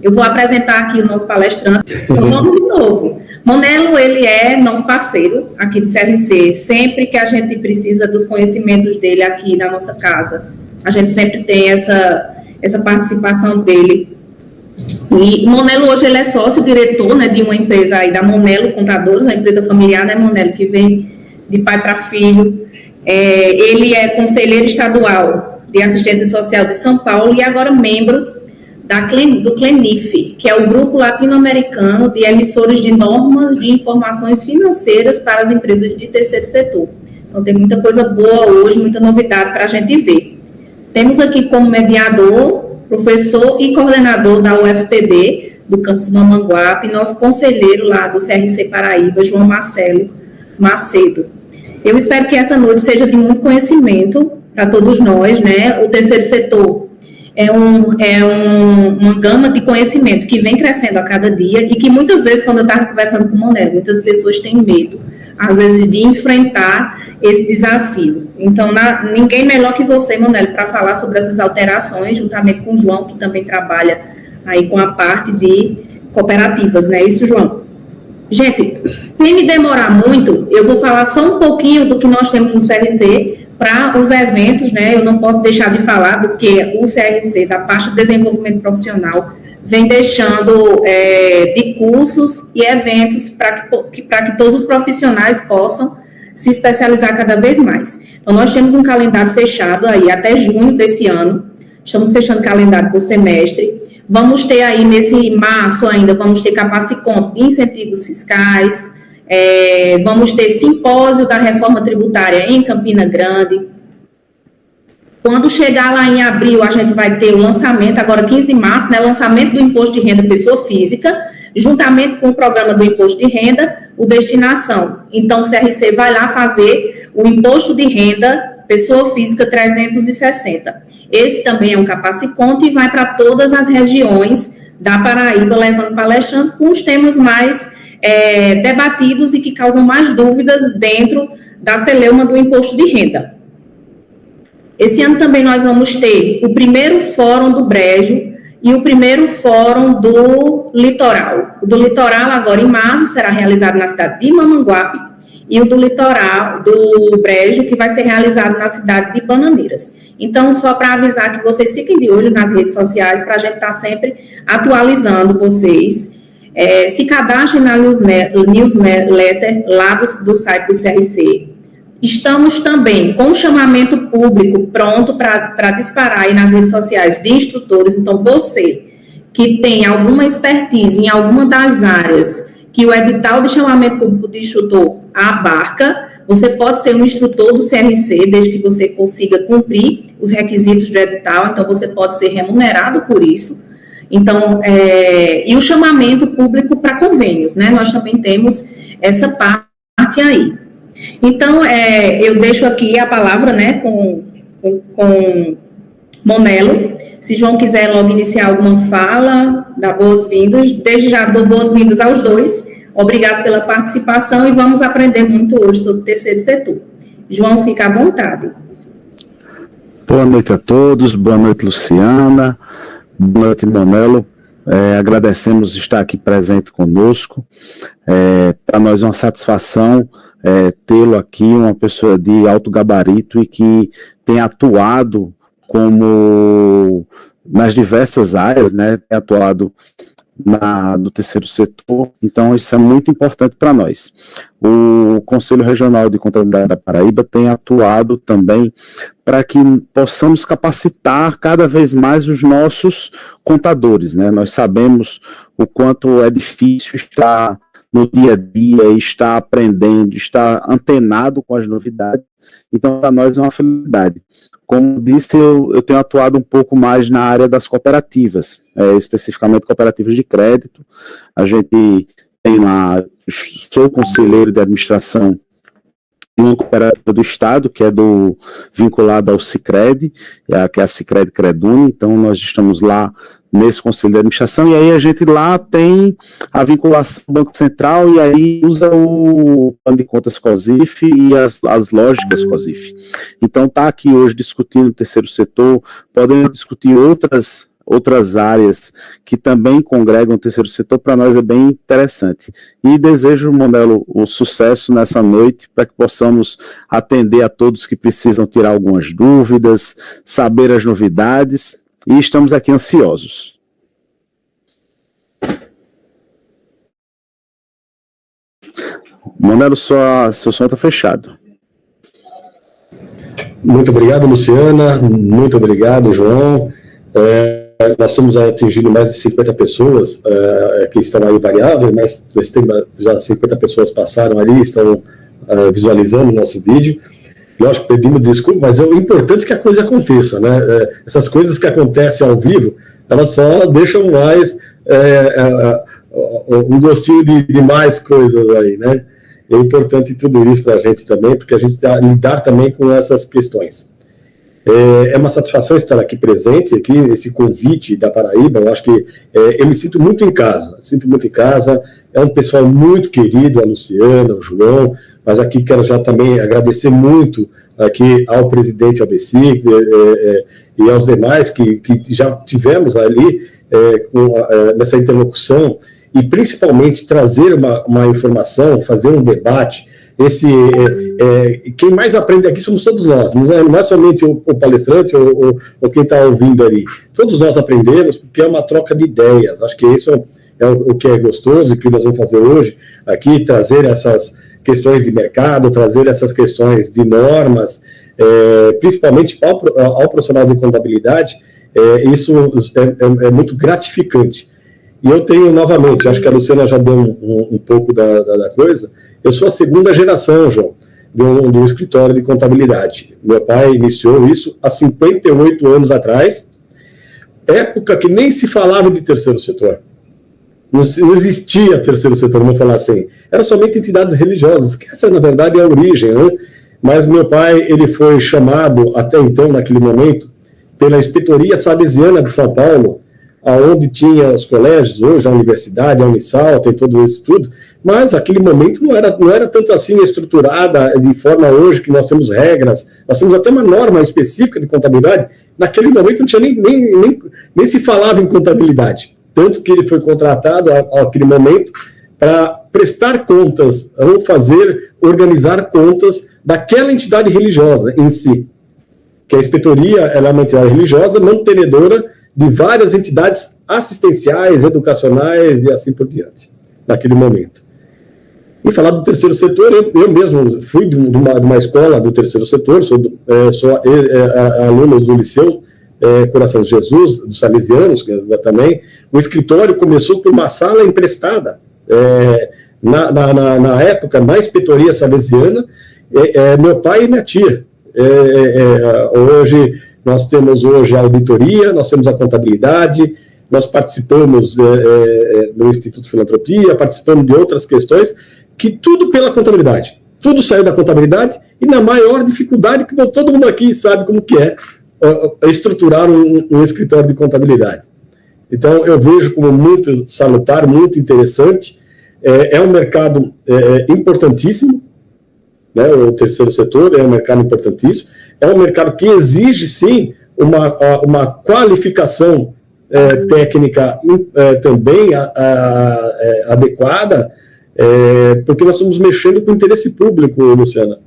Eu vou apresentar aqui o nosso palestrante. Então, vamos de novo. Monelo, ele é nosso parceiro aqui do CRC. Sempre que a gente precisa dos conhecimentos dele aqui na nossa casa, a gente sempre tem essa participação dele. E Monelo hoje ele é sócio-diretor, né, de uma empresa aí da Monelo Contadores, uma empresa familiar, né, Monelo, que vem de pai para filho. Ele é conselheiro estadual de assistência social de São Paulo e agora membro do CLENIF, que é o Grupo Latino-Americano de Emissores de Normas de Informações Financeiras para as Empresas de Terceiro Setor. Então, tem muita coisa boa hoje, muita novidade para a gente ver. Temos aqui como mediador, professor e coordenador da UFPB, do campus Mamanguape, nosso conselheiro lá do CRC Paraíba, João Marcelo Macedo. Eu espero que essa noite seja de muito conhecimento para todos nós, né? O terceiro setor é uma gama de conhecimento que vem crescendo a cada dia e que muitas vezes, quando eu estava conversando com o Monelo, muitas pessoas têm medo, às vezes, de enfrentar esse desafio. Então, ninguém melhor que você, Monelo, para falar sobre essas alterações, juntamente com o João, que também trabalha aí com a parte de cooperativas, né? Isso, João? Gente, sem me demorar muito, eu vou falar só um pouquinho do que nós temos no CRC para os eventos, né? Eu não posso deixar de falar do que o CRC, da parte de desenvolvimento profissional, vem deixando de cursos e eventos para que todos os profissionais possam se especializar cada vez mais. Então, nós temos um calendário fechado aí até junho desse ano, estamos fechando o calendário por semestre. Vamos ter aí, nesse março ainda, vamos ter Capacicom, incentivos fiscais, vamos ter simpósio da reforma tributária em Campina Grande. Quando chegar lá em abril, a gente vai ter o lançamento, agora 15 de março, né, lançamento do Imposto de Renda Pessoa Física, juntamente com o programa do Imposto de Renda, o Destinação. Então, o CRC vai lá fazer o Imposto de Renda Pessoa Física 360. Esse também é um Capaciconte e vai para todas as regiões da Paraíba, levando palestrantes com os temas mais debatidos e que causam mais dúvidas dentro da celeuma do Imposto de Renda. Esse ano também nós vamos ter o primeiro Fórum do Brejo e o primeiro Fórum do Litoral. O do Litoral, agora em março, será realizado na cidade de Mamanguape, e o do Litoral, do Brejo, que vai ser realizado na cidade de Bananeiras. Então, só para avisar que vocês fiquem de olho nas redes sociais, para a gente estar sempre atualizando vocês. Se cadastrem na newsletter lá do site do CRC. Estamos também com o chamamento público pronto para disparar aí nas redes sociais de instrutores. Então, você que tem alguma expertise em alguma das áreas que o edital de chamamento público de instrutor abarca, você pode ser um instrutor do CRC, desde que você consiga cumprir os requisitos do edital, então você pode ser remunerado por isso. Então, e o chamamento público para convênios, né? Nós também temos essa parte aí. Então, eu deixo aqui a palavra, né, com Monelo. Se João quiser logo iniciar alguma fala, dá boas-vindas. Desde já dou boas-vindas aos dois. Obrigado pela participação e vamos aprender muito hoje sobre o terceiro setor. João, fica à vontade. Boa noite a todos, boa noite, Luciana, boa noite, Monelo. Agradecemos estar aqui presente conosco. Para nós é uma satisfação tê-lo aqui, uma pessoa de alto gabarito e que tem atuado como nas diversas áreas, né, tem atuado do terceiro setor, então isso é muito importante para nós. O Conselho Regional de Contabilidade da Paraíba tem atuado também para que possamos capacitar cada vez mais os nossos contadores, né? Nós sabemos o quanto é difícil estar no dia a dia, estar aprendendo, estar antenado com as novidades, então para nós é uma felicidade. Como disse, eu tenho atuado um pouco mais na área das cooperativas, especificamente cooperativas de crédito. A gente tem lá, sou conselheiro de administração de uma cooperativa do Estado, que é vinculada ao Sicredi, que é a Sicredi Creduni, então nós estamos lá nesse conselho de administração, e aí a gente lá tem a vinculação do Banco Central, e aí usa o plano de contas COSIF e as lógicas COSIF. Então está aqui hoje discutindo o terceiro setor, podemos discutir outras outras áreas que também congregam o terceiro setor, para nós é bem interessante. E desejo, Monelo, o sucesso nessa noite, para que possamos atender a todos que precisam tirar algumas dúvidas, saber as novidades, e estamos aqui ansiosos. Monelo, seu som está fechado. Muito obrigado, Luciana. Muito obrigado, João. Nós estamos atingindo mais de 50 pessoas que estão aí variáveis, mas já 50 pessoas passaram ali, estão visualizando o nosso vídeo. Lógico, pedimos desculpa, mas é o importante que a coisa aconteça, né? Essas coisas que acontecem ao vivo, elas só deixam mais um gostinho de mais coisas aí, né? É importante tudo isso para a gente também, porque a gente lidar também com essas questões. É uma satisfação estar aqui presente, aqui, esse convite da Paraíba. Eu acho que eu me sinto muito em casa, é um pessoal muito querido, a Luciana, o João, mas aqui quero já também agradecer muito aqui ao presidente ABC e aos demais que já tivemos ali nessa interlocução, e principalmente trazer uma informação, fazer um debate. Quem mais aprende aqui somos todos nós, não é somente o palestrante ou quem está ouvindo ali. Todos nós aprendemos, porque é uma troca de ideias. Acho que isso é o que é gostoso e que nós vamos fazer hoje aqui, trazer essas questões de mercado, trazer essas questões de normas, principalmente ao profissional de contabilidade. Isso é muito gratificante. E eu tenho, novamente, acho que a Luciana já deu um pouco da coisa, eu sou a segunda geração, João, do escritório de contabilidade. Meu pai iniciou isso há 58 anos atrás, época que nem se falava de terceiro setor. Não existia terceiro setor, vamos falar assim. Eram somente entidades religiosas, que essa, na verdade, é a origem, né? Mas meu pai, ele foi chamado, até então, naquele momento, pela Inspetoria Salesiana de São Paulo, aonde tinha os colégios, hoje a universidade, a Unisal, tem tudo isso tudo, mas aquele momento não era tanto assim estruturada de forma hoje que nós temos regras, nós temos até uma norma específica de contabilidade. Naquele momento não tinha nem se falava em contabilidade, tanto que ele foi contratado naquele momento para prestar contas, ou organizar contas daquela entidade religiosa em si, que a inspetoria ela é uma entidade religiosa mantenedora de várias entidades assistenciais, educacionais e assim por diante, naquele momento. E falar do terceiro setor, eu mesmo fui de uma escola do terceiro setor, sou aluno do Liceu Coração de Jesus, dos Salesianos também. O escritório começou por uma sala emprestada, na época, na Inspetoria Salesiana, meu pai e minha tia. Hoje, nós temos a auditoria, nós temos a contabilidade, nós participamos no Instituto de Filantropia, participamos de outras questões, que tudo pela contabilidade. Tudo saiu da contabilidade e na maior dificuldade, que todo mundo aqui sabe como que é estruturar um escritório de contabilidade. Então, eu vejo como muito salutar, muito interessante. É um mercado importantíssimo, né? O terceiro setor é um mercado importantíssimo. É um mercado que exige, sim, uma qualificação técnica também adequada, porque nós estamos mexendo com o interesse público, Luciana.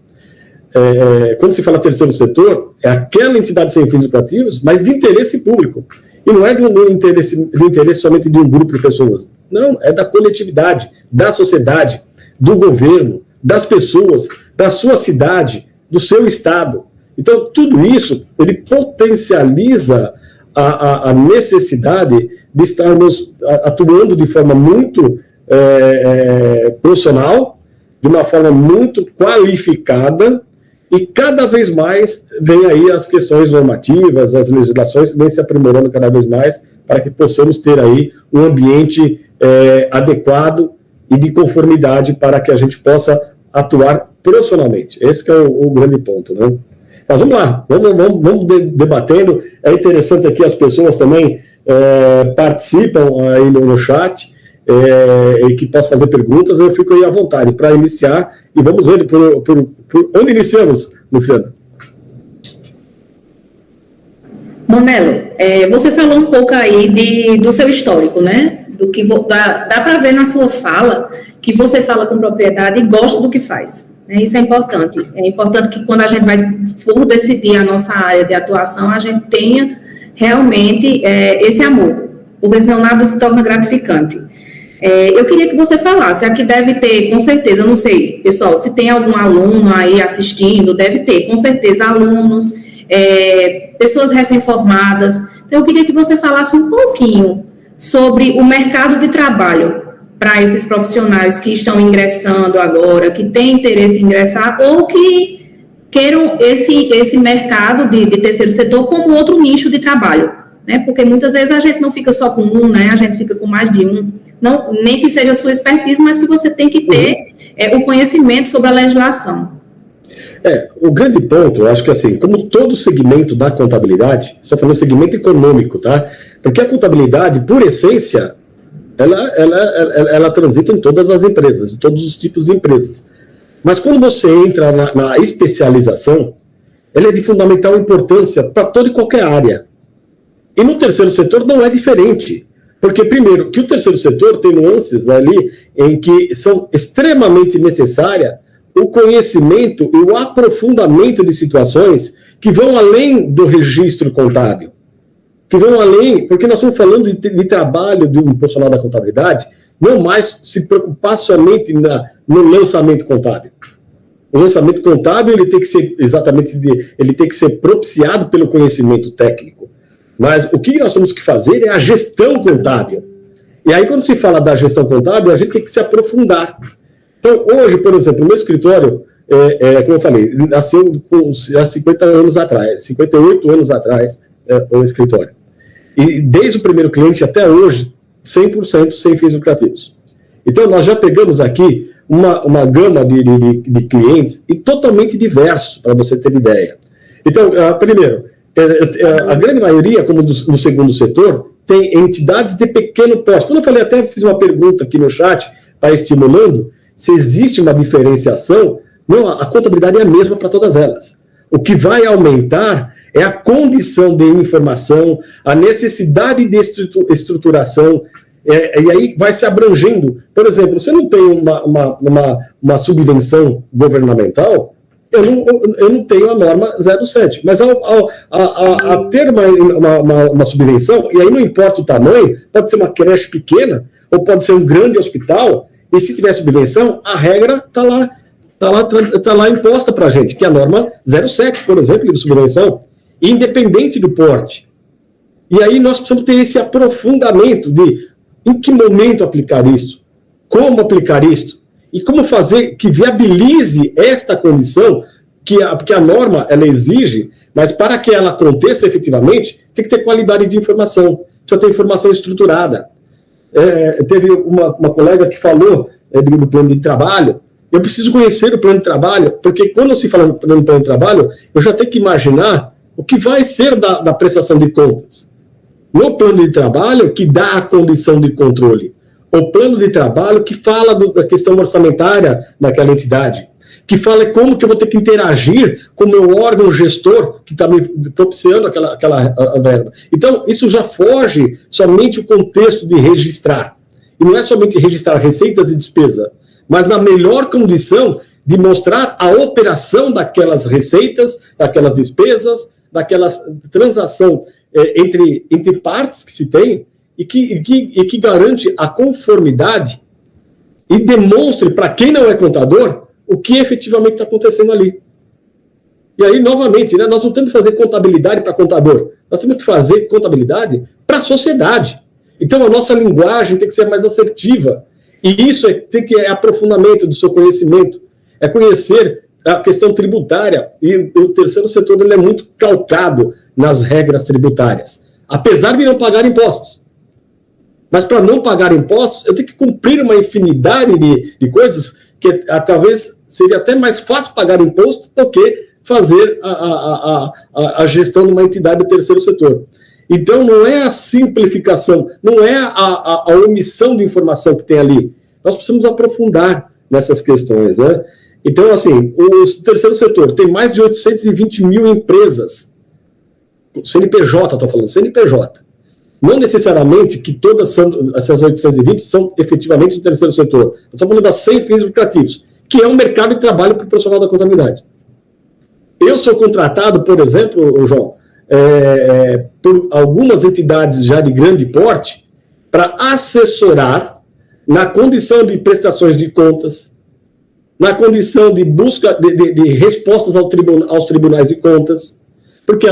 Quando se fala terceiro setor, é aquela entidade sem fins lucrativos, mas de interesse público. E não é de interesse somente de um grupo de pessoas. Não, é da coletividade, da sociedade, do governo, das pessoas, da sua cidade, do seu estado. Então, tudo isso, ele potencializa a necessidade de estarmos atuando de forma muito profissional, de uma forma muito qualificada, e cada vez mais vem aí as questões normativas, as legislações vêm se aprimorando cada vez mais para que possamos ter aí um ambiente adequado e de conformidade para que a gente possa atuar profissionalmente. Esse que é o grande ponto, né? Mas vamos lá, vamos debatendo. É interessante aqui, as pessoas também participam aí no chat, e que possam fazer perguntas. Eu fico aí à vontade para iniciar, e vamos ver por onde iniciamos, Luciana. Monelo, você falou um pouco aí do seu histórico, né? Do que dá para ver na sua fala que você fala com propriedade e gosta do que faz. Né? Isso é importante. É importante que quando a gente for decidir a nossa área de atuação, a gente tenha realmente esse amor, porque senão nada se torna gratificante. Eu queria que você falasse, aqui deve ter, com certeza, eu não sei, pessoal, se tem algum aluno aí assistindo, deve ter, com certeza, alunos, pessoas recém-formadas. Então, eu queria que você falasse um pouquinho sobre o mercado de trabalho para esses profissionais que estão ingressando agora, que têm interesse em ingressar, ou que queiram esse mercado de terceiro setor como outro nicho de trabalho, né? Porque muitas vezes a gente não fica só com um, né? A gente fica com mais de um. Não, nem que seja a sua expertise, mas que você tem que ter o conhecimento sobre a legislação. O grande ponto, eu acho que assim, como todo segmento da contabilidade, estou falando segmento econômico, tá? Porque a contabilidade, por essência, ela transita em todas as empresas, em todos os tipos de empresas. Mas quando você entra na especialização, ela é de fundamental importância para toda e qualquer área. E no terceiro setor não é diferente. Porque, primeiro, que o terceiro setor tem nuances ali em que são extremamente necessárias o conhecimento e o aprofundamento de situações que vão além do registro contábil. Que vão além, porque nós estamos falando de trabalho de um profissional da contabilidade, não mais se preocupar somente no lançamento contábil. O lançamento contábil ele tem que ser ele tem que ser propiciado pelo conhecimento técnico. Mas o que nós temos que fazer é a gestão contábil. E aí, quando se fala da gestão contábil, a gente tem que se aprofundar. Então, hoje, por exemplo, o meu escritório, como eu falei, nasceu há 50 anos atrás, 58 anos atrás, o escritório. E desde o primeiro cliente até hoje, 100% sem fins lucrativos. Então, nós já pegamos aqui uma gama de clientes e totalmente diversos, para você ter ideia. Então, primeiro, a grande maioria, como no segundo setor, tem entidades de pequeno porte. Quando eu falei, até fiz uma pergunta aqui no chat, está estimulando, se existe uma diferenciação, não, a contabilidade é a mesma para todas elas. O que vai aumentar é a condição de informação, a necessidade de estruturação, e aí vai se abrangendo. Por exemplo, você não tem uma subvenção governamental, eu não tenho a norma 07, mas a ter uma subvenção, e aí não importa o tamanho, pode ser uma creche pequena, ou pode ser um grande hospital, e se tiver subvenção, a regra está lá imposta para a gente, que é a norma 07, por exemplo, de subvenção, independente do porte. E aí nós precisamos ter esse aprofundamento de em que momento aplicar isso, como aplicar isso, e como fazer que viabilize esta condição, porque a norma ela exige, mas para que ela aconteça efetivamente, tem que ter qualidade de informação, precisa ter informação estruturada. Teve uma colega que falou do plano de trabalho. Eu preciso conhecer o plano de trabalho, porque quando se fala no plano de trabalho, eu já tenho que imaginar o que vai ser da prestação de contas. No plano de trabalho, que dá a condição de controle. O plano de trabalho que fala da questão orçamentária daquela entidade, que fala como que eu vou ter que interagir com o meu órgão gestor que está me propiciando aquela verba. Então, isso já foge somente o contexto de registrar. E não é somente registrar receitas e despesa, mas na melhor condição de mostrar a operação daquelas receitas, daquelas despesas, daquela transação entre partes que se tem, e que garante a conformidade e demonstre para quem não é contador o que efetivamente está acontecendo ali. E aí, novamente, né, nós não temos que fazer contabilidade para contador, nós temos que fazer contabilidade para a sociedade. Então, a nossa linguagem tem que ser mais assertiva. E isso tem que aprofundamento do seu conhecimento, é conhecer a questão tributária. E o terceiro setor ele é muito calcado nas regras tributárias, apesar de não pagar impostos. Mas para não pagar impostos, eu tenho que cumprir uma infinidade de coisas que talvez seria até mais fácil pagar imposto do que fazer a gestão de uma entidade do terceiro setor. Então, não é a simplificação, não é a omissão de informação que tem ali. Nós precisamos aprofundar nessas questões, né? Então, assim, o terceiro setor tem mais de 820 mil empresas. CNPJ, estou falando, CNPJ. Não necessariamente que todas essas 820 são efetivamente do terceiro setor. Eu estou falando das 100 fins lucrativos, que é um mercado de trabalho para o profissional da contabilidade. Eu sou contratado, por exemplo, João, por algumas entidades já de grande porte para assessorar na condição de prestações de contas, na condição de busca de respostas aos tribunais de contas, porque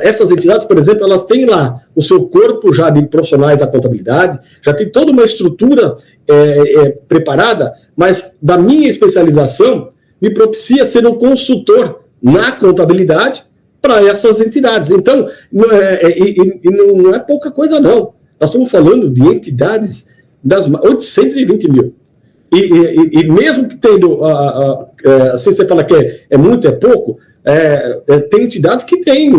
essas entidades, por exemplo, elas têm lá o seu corpo já de profissionais da contabilidade, já tem toda uma estrutura preparada, mas da minha especialização me propicia ser um consultor na contabilidade para essas entidades. Então, não é pouca coisa, não. Nós estamos falando de entidades das 820 mil. E mesmo que tendo, assim você fala que é muito, é pouco, tem entidades que têm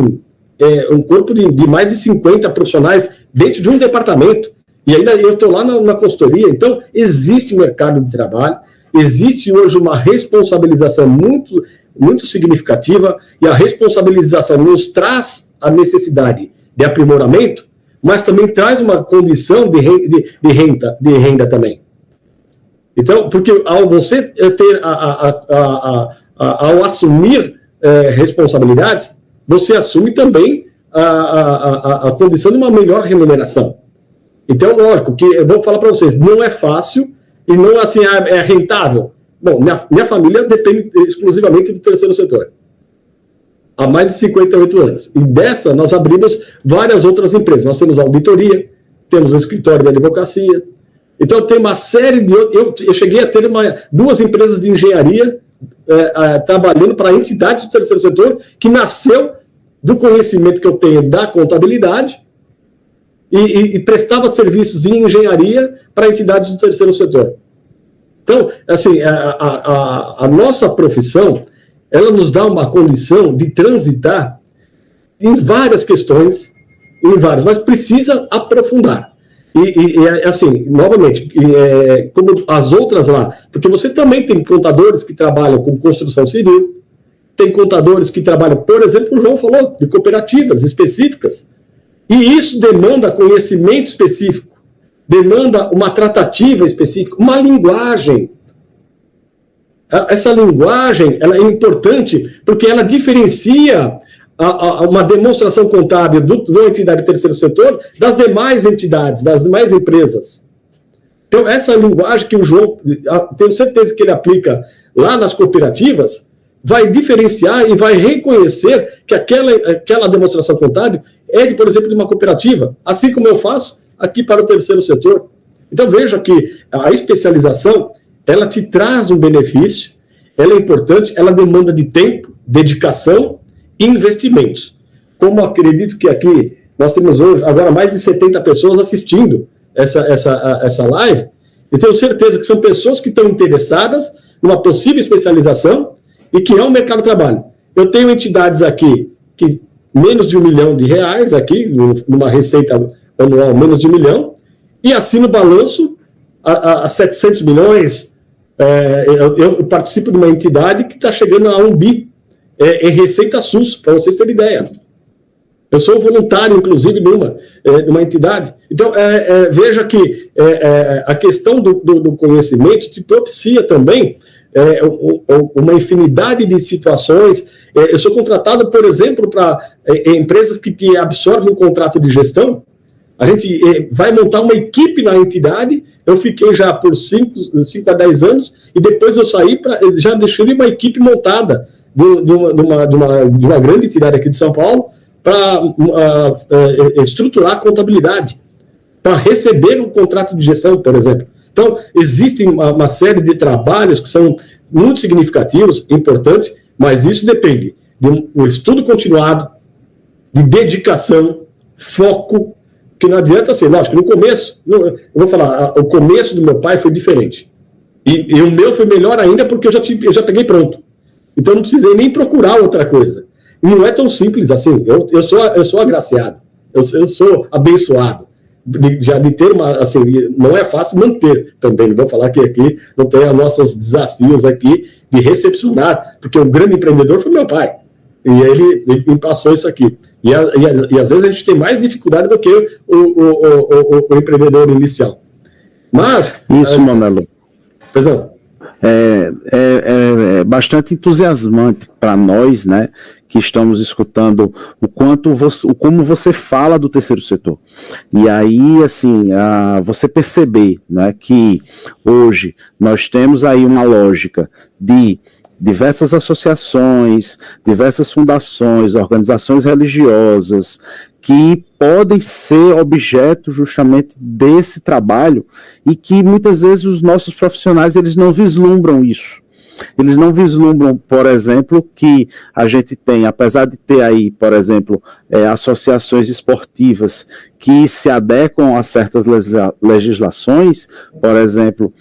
um corpo de mais de 50 profissionais dentro de um departamento. E ainda eu estou lá na consultoria. Então, existe mercado de trabalho, existe hoje uma responsabilização muito, muito significativa, e a responsabilização nos traz a necessidade de aprimoramento, mas também traz uma condição de renda também. Então, porque ao você ter, ao assumir responsabilidades, você assume também a condição de uma melhor remuneração. Então, lógico, que eu vou falar para vocês, não é fácil e não assim é rentável. Bom, minha família depende exclusivamente do terceiro setor. Há mais de 58 anos. E dessa, nós abrimos várias outras empresas. Nós temos a auditoria, temos o escritório de advocacia. Então, tem uma série de... Eu cheguei a ter duas empresas de engenharia trabalhando para entidades do terceiro setor, que nasceu do conhecimento que eu tenho da contabilidade e prestava serviços de engenharia para entidades do terceiro setor. Então, assim, a nossa profissão, ela nos dá uma condição de transitar em várias questões, mas precisa aprofundar. Assim, novamente, como as outras lá, porque você também tem contadores que trabalham com construção civil, tem contadores que trabalham, por exemplo, o João falou, de cooperativas específicas, e isso demanda conhecimento específico, demanda uma tratativa específica, uma linguagem. Essa linguagem ela é importante porque ela diferencia uma demonstração contábil de uma entidade do terceiro setor das demais entidades, das demais empresas. Então, essa linguagem que o João, tenho certeza que ele aplica lá nas cooperativas, vai diferenciar e vai reconhecer que aquela demonstração contábil é, por exemplo, de uma cooperativa, assim como eu faço aqui para o terceiro setor. Então, veja que a especialização, ela te traz um benefício, ela é importante, ela demanda de tempo, dedicação e investimentos. Como acredito que aqui nós temos hoje, agora, mais de 70 pessoas assistindo essa live, eu tenho certeza que são pessoas que estão interessadas numa possível especialização e que é um mercado de trabalho. Eu tenho entidades aqui que menos de R$1 milhão aqui, numa receita anual menos de R$1 milhão, e assino balanço a 700 milhões. Eu participo de uma entidade que está chegando a 1 bi em receita SUS, para vocês terem ideia. Eu sou voluntário, inclusive, numa entidade. Então, veja que a questão do conhecimento te propicia também uma infinidade de situações. Eu sou contratado, por exemplo, para empresas que absorvem um contrato de gestão. A gente vai montar uma equipe na entidade. Eu fiquei já por 5 a 10 anos e depois eu saí, já deixei uma equipe montada de uma grande entidade aqui de São Paulo para estruturar a contabilidade, para receber um contrato de gestão, por exemplo. Então, existe uma série de trabalhos que são muito significativos, importantes, mas isso depende de um estudo continuado, de dedicação, foco, que não adianta ser, lógico, no começo, eu vou falar, o começo do meu pai foi diferente. E o meu foi melhor ainda porque eu já peguei pronto. Então não precisei nem procurar outra coisa. E não é tão simples assim. Eu sou agraciado, eu sou abençoado. De ter assim, não é fácil manter também. Não vou falar que aqui não tem os nossos desafios aqui de recepcionar, porque o grande empreendedor foi meu pai. E ele me passou isso aqui. E às vezes a gente tem mais dificuldade do que o empreendedor inicial. Mas... Isso, Manelo. Pesão. É bastante entusiasmante para nós, né, que estamos escutando como você fala do terceiro setor. E aí, assim, você perceber, né, que hoje nós temos aí uma lógica de diversas associações, diversas fundações, organizações religiosas, que podem ser objeto justamente desse trabalho e que muitas vezes os nossos profissionais eles não vislumbram isso. Eles não vislumbram, por exemplo, que a gente tem, apesar de ter aí, por exemplo, associações esportivas que se adequam a certas legislações, por exemplo,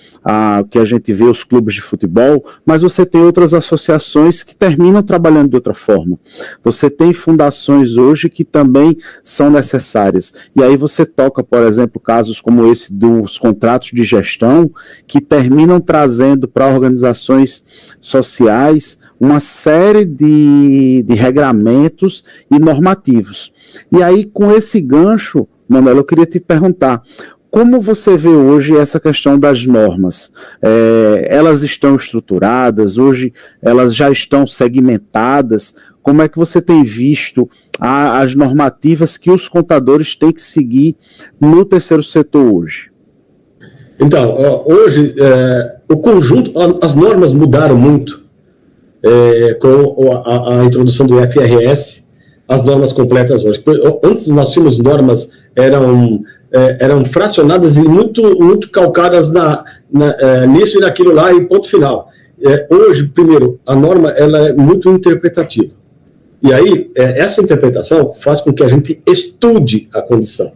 que a gente vê os clubes de futebol, mas você tem outras associações que terminam trabalhando de outra forma. Você tem fundações hoje que também são necessárias. E aí você toca, por exemplo, casos como esse dos contratos de gestão, que terminam trazendo para organizações sociais uma série de regramentos e normativos. E aí, com esse gancho, Manelo, eu queria te perguntar, como você vê hoje essa questão das normas? Elas estão estruturadas, hoje elas já estão segmentadas? Como é que você tem visto as normativas que os contadores têm que seguir no terceiro setor hoje? Então, hoje, o conjunto, as normas mudaram muito com a introdução do IFRS, as normas completas hoje. Antes nós tínhamos normas, eram fracionadas e muito calcadas nisso e naquilo lá e ponto final. Hoje, primeiro, a norma ela é muito interpretativa. E aí, essa interpretação faz com que a gente estude a condição.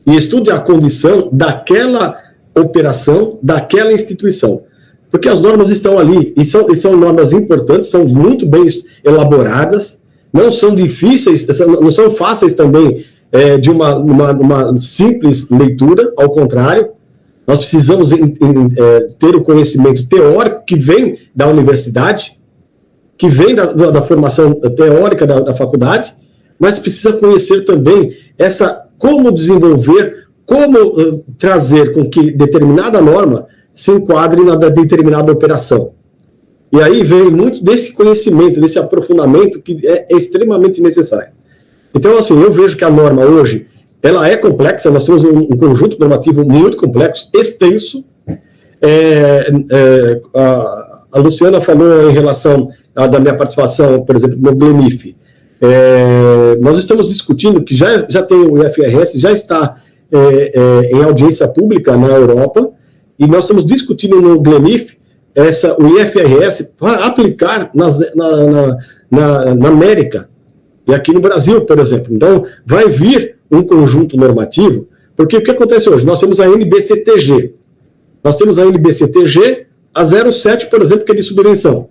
E estude a condição daquela operação, daquela instituição. Porque as normas estão ali, e são normas importantes, são muito bem elaboradas, não são difíceis, não são fáceis também de uma simples leitura, ao contrário, nós precisamos ter o conhecimento teórico que vem da universidade, que vem da formação teórica da faculdade, mas precisa conhecer também como desenvolver, como trazer com que determinada norma se enquadre na determinada operação. E aí vem muito desse conhecimento, desse aprofundamento que é extremamente necessário. Então, assim, eu vejo que a norma hoje, ela é complexa, nós temos um conjunto normativo muito complexo, extenso. A Luciana falou em relação da minha participação, por exemplo, no GLEMIF. Nós estamos discutindo que já tem o IFRS, já está em audiência pública na Europa, e nós estamos discutindo no GLEMIF o IFRS para aplicar na América, e aqui no Brasil, por exemplo. Então, vai vir um conjunto normativo, porque o que acontece hoje? Nós temos a NBCTG. Nós temos a NBCTG, a 07, por exemplo, que é de subvenção.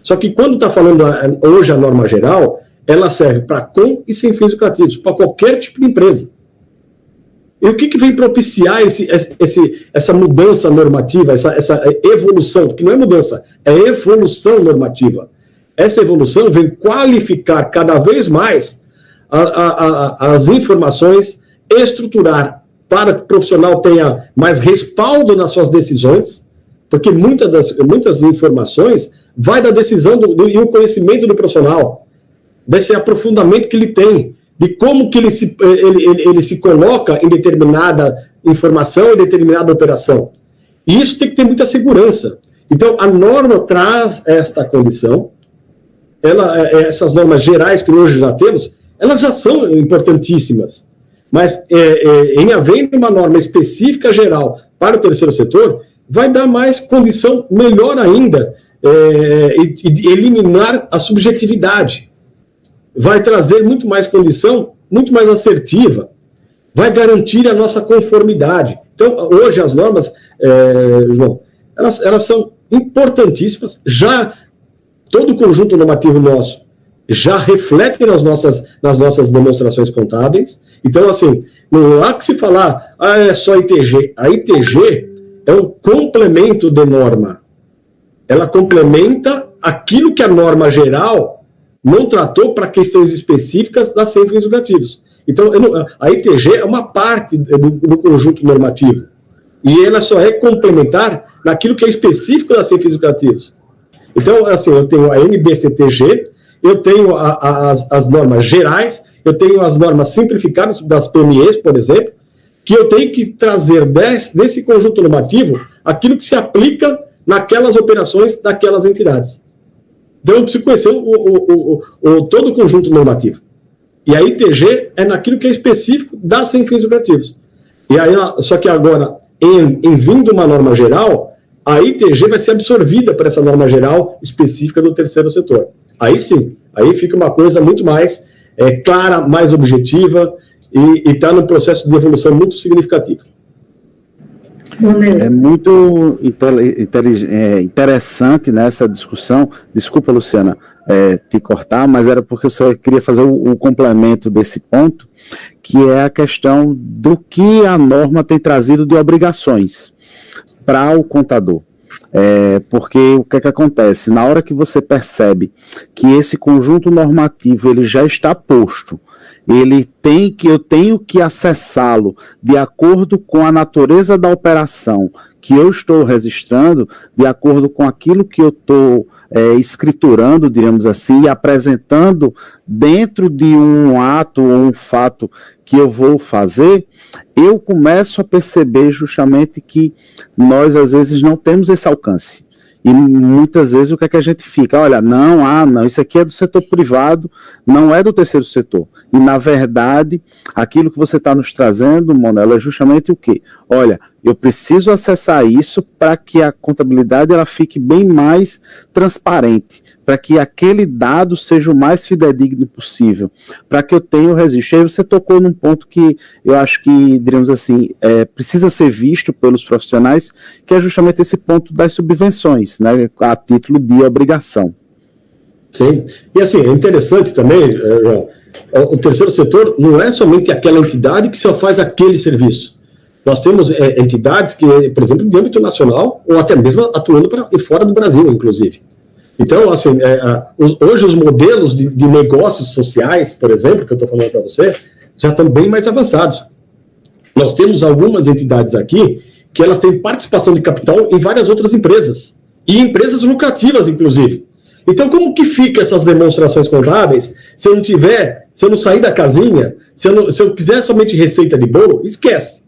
Só que quando está falando hoje a norma geral, ela serve para com e sem fins lucrativos, para qualquer tipo de empresa. E o que vem propiciar essa mudança normativa, essa evolução, que não é mudança, é evolução normativa. Essa evolução vem qualificar cada vez mais as informações, estruturar para que o profissional tenha mais respaldo nas suas decisões, porque muitas informações vai da decisão e o conhecimento do profissional, desse aprofundamento que ele tem, de como que ele se coloca em determinada informação, em determinada operação. E isso tem que ter muita segurança. Então, a norma traz esta condição, essas normas gerais que hoje já temos, elas já são importantíssimas. Mas, em havendo uma norma específica geral para o terceiro setor, vai dar mais condição, melhor ainda, e eliminar a subjetividade. Vai trazer muito mais condição, muito mais assertiva, vai garantir a nossa conformidade. Então, hoje as normas, João, elas são importantíssimas, já todo o conjunto normativo nosso já reflete nas nossas demonstrações contábeis. Então, assim, não há que se falar, é só ITG. A ITG é um complemento de norma. Ela complementa aquilo que a norma geral não tratou para questões específicas das sem fins lucrativos. Então, a ITG é uma parte do conjunto normativo, e ela só é complementar naquilo que é específico das sem fins lucrativos. Então, assim, eu tenho a NBCTG, eu tenho as normas gerais, eu tenho as normas simplificadas das PMEs, por exemplo, que eu tenho que trazer desse conjunto normativo aquilo que se aplica naquelas operações daquelas entidades. Então, eu preciso conhecer todo o conjunto normativo. E a ITG é naquilo que é específico das sem fins lucrativos. E aí, só que agora, em vindo uma norma geral, a ITG vai ser absorvida por essa norma geral específica do terceiro setor. Aí sim, aí fica uma coisa muito mais clara, mais objetiva, e está num processo de evolução muito significativo. É muito interessante nessa discussão. Desculpa, Luciana, te cortar, mas era porque eu só queria fazer o complemento desse ponto, que é a questão do que a norma tem trazido de obrigações para o contador. Porque o que é que acontece? Na hora que você percebe que esse conjunto normativo ele já está posto, eu tenho que acessá-lo de acordo com a natureza da operação que eu estou registrando, de acordo com aquilo que eu estou escriturando, diríamos assim, e apresentando dentro de um ato ou um fato que eu vou fazer, eu começo a perceber justamente que nós, às vezes, não temos esse alcance. E muitas vezes o que é que a gente fica? Olha, não, isso aqui é do setor privado, não é do terceiro setor. E, na verdade, aquilo que você está nos trazendo, Monelo, é justamente o quê? Olha, eu preciso acessar isso para que a contabilidade ela fique bem mais transparente, para que aquele dado seja o mais fidedigno possível, para que eu tenha o registro. E aí você tocou num ponto que eu acho que, diríamos assim, precisa ser visto pelos profissionais, que é justamente esse ponto das subvenções, né, a título de obrigação. Sim, e assim, é interessante também, João, o terceiro setor não é somente aquela entidade que só faz aquele serviço. Nós temos entidades que, por exemplo, de âmbito nacional, ou até mesmo atuando fora do Brasil, inclusive. Então, assim, hoje os modelos de negócios sociais, por exemplo, que eu estou falando para você, já estão bem mais avançados. Nós temos algumas entidades aqui que elas têm participação de capital em várias outras empresas, e empresas lucrativas, inclusive. Então, como que fica essas demonstrações contábeis se eu não sair da casinha, se eu quiser somente receita de bolo, esquece.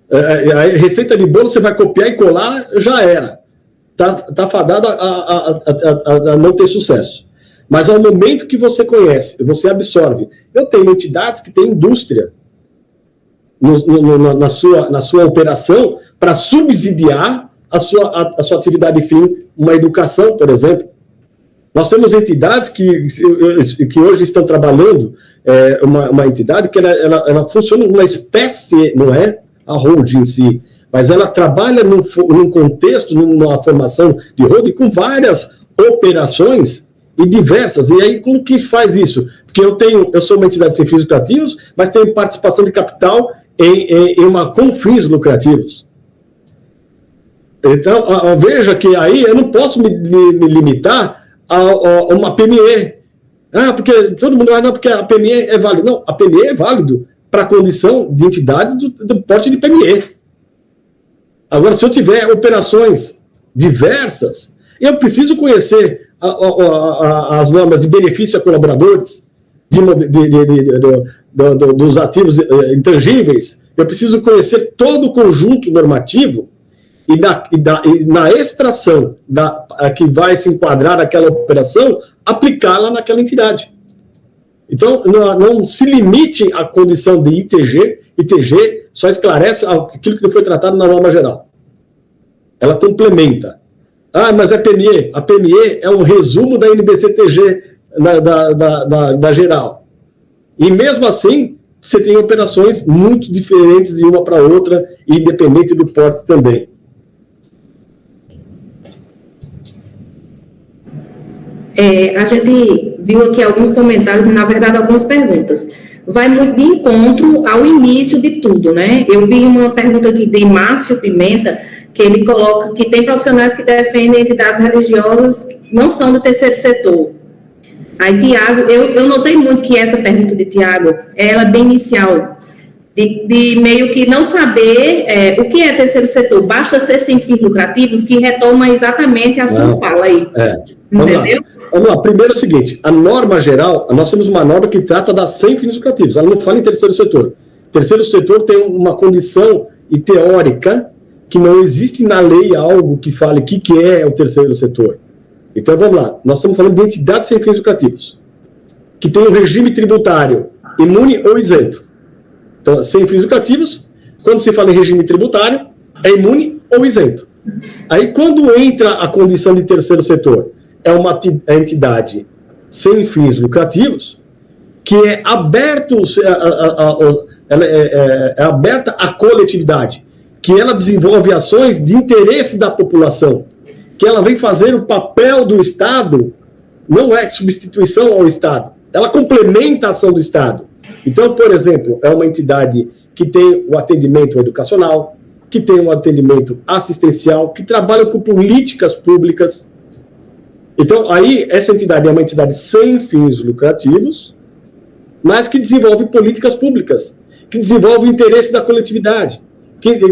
A receita de bolo você vai copiar e colar, já era. Tá fadado a não ter sucesso. Mas ao momento que você conhece, você absorve. Eu tenho entidades que têm indústria na sua operação para subsidiar a sua atividade fim, uma educação, por exemplo. Nós temos entidades que hoje estão trabalhando, uma entidade que ela funciona numa espécie, não é a holding em si, mas ela trabalha num contexto, numa formação de holding com várias operações e diversas. E aí, como que faz isso? Porque eu sou uma entidade sem fins lucrativos, mas tenho participação de capital com fins lucrativos. Então, veja que aí eu não posso me limitar a uma PME. Porque todo mundo vai, não, porque a PME é válido. Não, a PME é válido para a condição de entidades do porte de PME. Agora, se eu tiver operações diversas, eu preciso conhecer as normas de benefício a colaboradores, dos ativos intangíveis. Eu preciso conhecer todo o conjunto normativo e na extração que vai se enquadrar aquela operação, aplicá-la naquela entidade. Então, não se limite à condição de ITG. ITG só esclarece aquilo que foi tratado na norma geral. Ela complementa. Mas é PME. A PME é um resumo da NBCTG da geral. E mesmo assim, você tem operações muito diferentes de uma para outra, independente do porte também. A gente viu aqui alguns comentários e, na verdade, algumas perguntas. vai muito de encontro ao início de tudo, né? Eu vi uma pergunta aqui de Márcio Pimenta, que ele coloca que tem profissionais que defendem entidades religiosas que não são do terceiro setor. Aí, Tiago, eu notei muito que essa pergunta de Tiago, ela é bem inicial, de meio que não saber o que é terceiro setor, basta ser sem fins lucrativos, que retoma exatamente a sua fala aí. Entendeu? Vamos lá, primeiro é o seguinte, a norma geral, nós temos uma norma que trata das sem fins lucrativos, ela não fala em terceiro setor. Terceiro setor tem uma condição e teórica que não existe na lei algo que fale o que é o terceiro setor. Então, vamos lá, nós estamos falando de entidades sem fins lucrativos, que tem um regime tributário imune ou isento. Então, sem fins lucrativos, quando se fala em regime tributário, é imune ou isento. Aí, quando entra a condição de terceiro setor, é uma entidade sem fins lucrativos, que é aberto, ela é aberta à coletividade, que ela desenvolve ações de interesse da população, que ela vem fazer o papel do Estado, não é substituição ao Estado, ela complementa a ação do Estado. Então, por exemplo, é uma entidade que tem o atendimento educacional, que tem um atendimento assistencial, que trabalha com políticas públicas. Então, aí, essa entidade é uma entidade sem fins lucrativos, mas que desenvolve políticas públicas, que desenvolve o interesse da coletividade,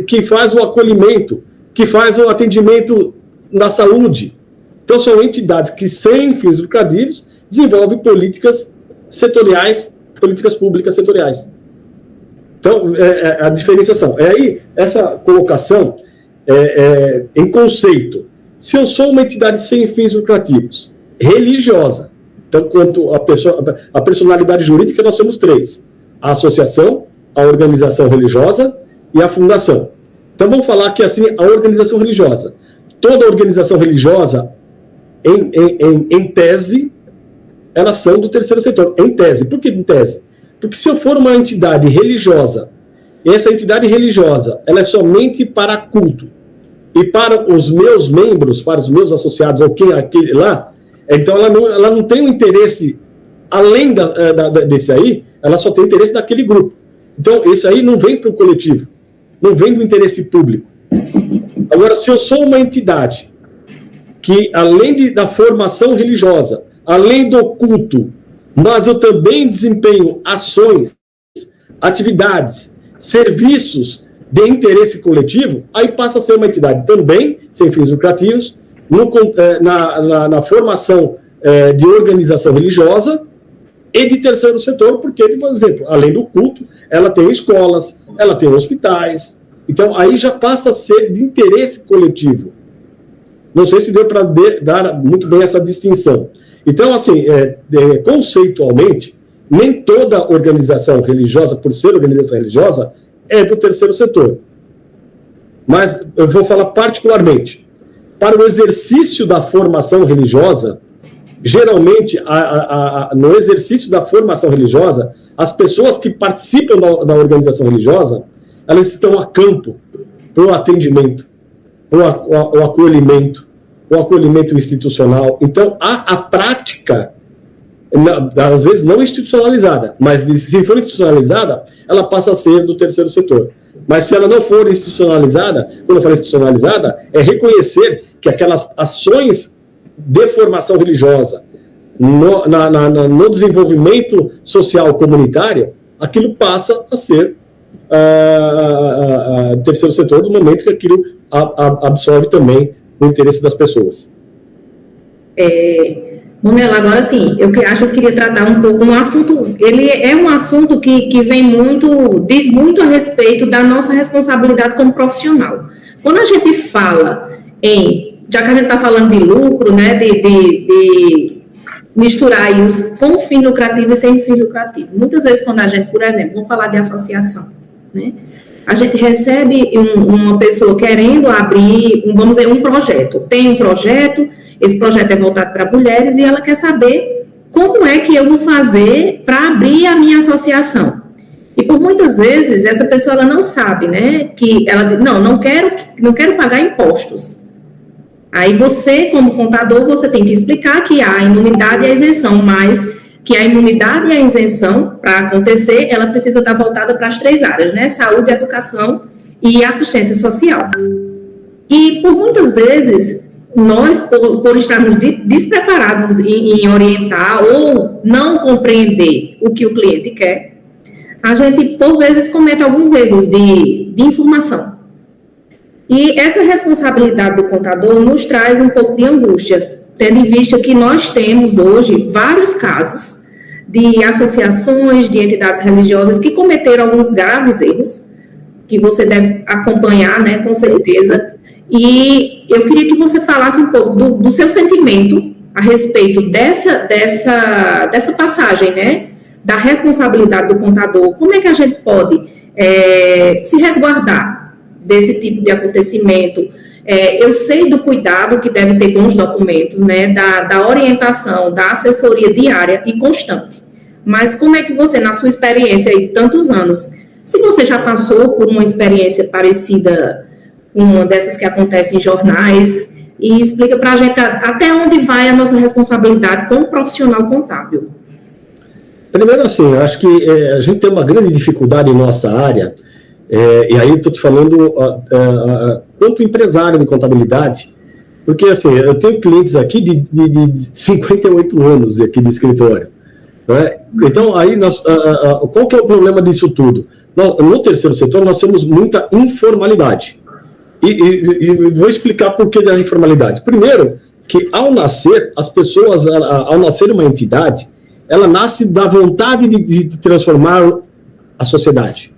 que faz o acolhimento, que faz o atendimento na saúde. Então, são entidades que, sem fins lucrativos, desenvolvem políticas setoriais, políticas públicas setoriais. Então, a diferenciação. Aí, essa colocação em conceito. Se eu sou uma entidade sem fins lucrativos, religiosa, então, quanto a personalidade jurídica, nós temos três: a associação, a organização religiosa e a fundação. Então, vamos falar que, assim, a organização religiosa. Toda organização religiosa, em tese, elas são do terceiro setor. Em tese. Por que em tese? Porque se eu for uma entidade religiosa, e essa entidade religiosa, ela é somente para culto, e para os meus membros, para os meus associados, ou quem aquele lá, então ela não tem um interesse além desse aí, ela só tem interesse daquele grupo. Então, esse aí não vem para o coletivo, não vem do interesse público. Agora, se eu sou uma entidade que, além da formação religiosa, além do culto, mas eu também desempenho ações, atividades, serviços de interesse coletivo, aí passa a ser uma entidade também sem fins lucrativos, na formação de organização religiosa e de terceiro setor, porque, por exemplo, além do culto, ela tem escolas, ela tem hospitais. Então, aí já passa a ser de interesse coletivo. Não sei se deu para dar muito bem essa distinção. Então, assim, conceitualmente, nem toda organização religiosa, por ser organização religiosa, é do terceiro setor. Mas eu vou falar particularmente. Para o exercício da formação religiosa, geralmente, no exercício da formação religiosa, as pessoas que participam da organização religiosa, elas estão a campo para o atendimento, o acolhimento institucional. Então, a prática, às vezes não institucionalizada, mas se for institucionalizada, ela passa a ser do terceiro setor. Mas se ela não for institucionalizada, quando eu falo institucionalizada, é reconhecer que aquelas ações de formação religiosa no desenvolvimento social comunitário, aquilo passa a ser terceiro setor no momento que aquilo absorve também o interesse das pessoas. Monela, agora sim, eu acho que eu queria tratar um pouco um assunto, ele é um assunto que vem muito, diz muito a respeito da nossa responsabilidade como profissional. Quando a gente fala já que a gente está falando de lucro, né, de misturar aí com fim lucrativo e sem fim lucrativo. Muitas vezes quando a gente, por exemplo, vamos falar de associação, né, a gente recebe uma pessoa querendo abrir, vamos dizer, um projeto. Tem um projeto, esse projeto é voltado para mulheres e ela quer saber como é que eu vou fazer para abrir a minha associação. E por muitas vezes essa pessoa ela não sabe, né, que ela diz, não quero pagar impostos. Aí você, como contador, você tem que explicar que há a imunidade e a isenção, mas que a imunidade e a isenção, para acontecer, ela precisa estar voltada para as 3 áreas, né? Saúde, educação e assistência social. E, por muitas vezes, nós, por estarmos despreparados em orientar ou não compreender o que o cliente quer, a gente, por vezes, comete alguns erros de informação. E essa responsabilidade do contador nos traz um pouco de angústia, tendo em vista que nós temos hoje vários casos de associações, de entidades religiosas que cometeram alguns graves erros, que você deve acompanhar, né, com certeza. E eu queria que você falasse um pouco do seu sentimento a respeito dessa passagem, né, da responsabilidade do contador. Como é que a gente pode se resguardar desse tipo de acontecimento? Eu sei do cuidado que deve ter com os documentos, né, da orientação, da assessoria diária e constante. Mas como é que você, na sua experiência aí de tantos anos, se você já passou por uma experiência parecida com uma dessas que acontecem em jornais, e explica para a gente até onde vai a nossa responsabilidade como profissional contábil. Primeiro, assim, eu acho que a gente tem uma grande dificuldade em nossa área, e aí estou te falando quanto empresário de contabilidade, porque, assim, eu tenho clientes aqui de 58 anos aqui de escritório, né? Então, aí, qual que é o problema disso tudo? No terceiro setor, nós temos muita informalidade. E vou explicar por que da informalidade. Primeiro, que ao nascer, as pessoas, ao nascer uma entidade, ela nasce da vontade de transformar a sociedade.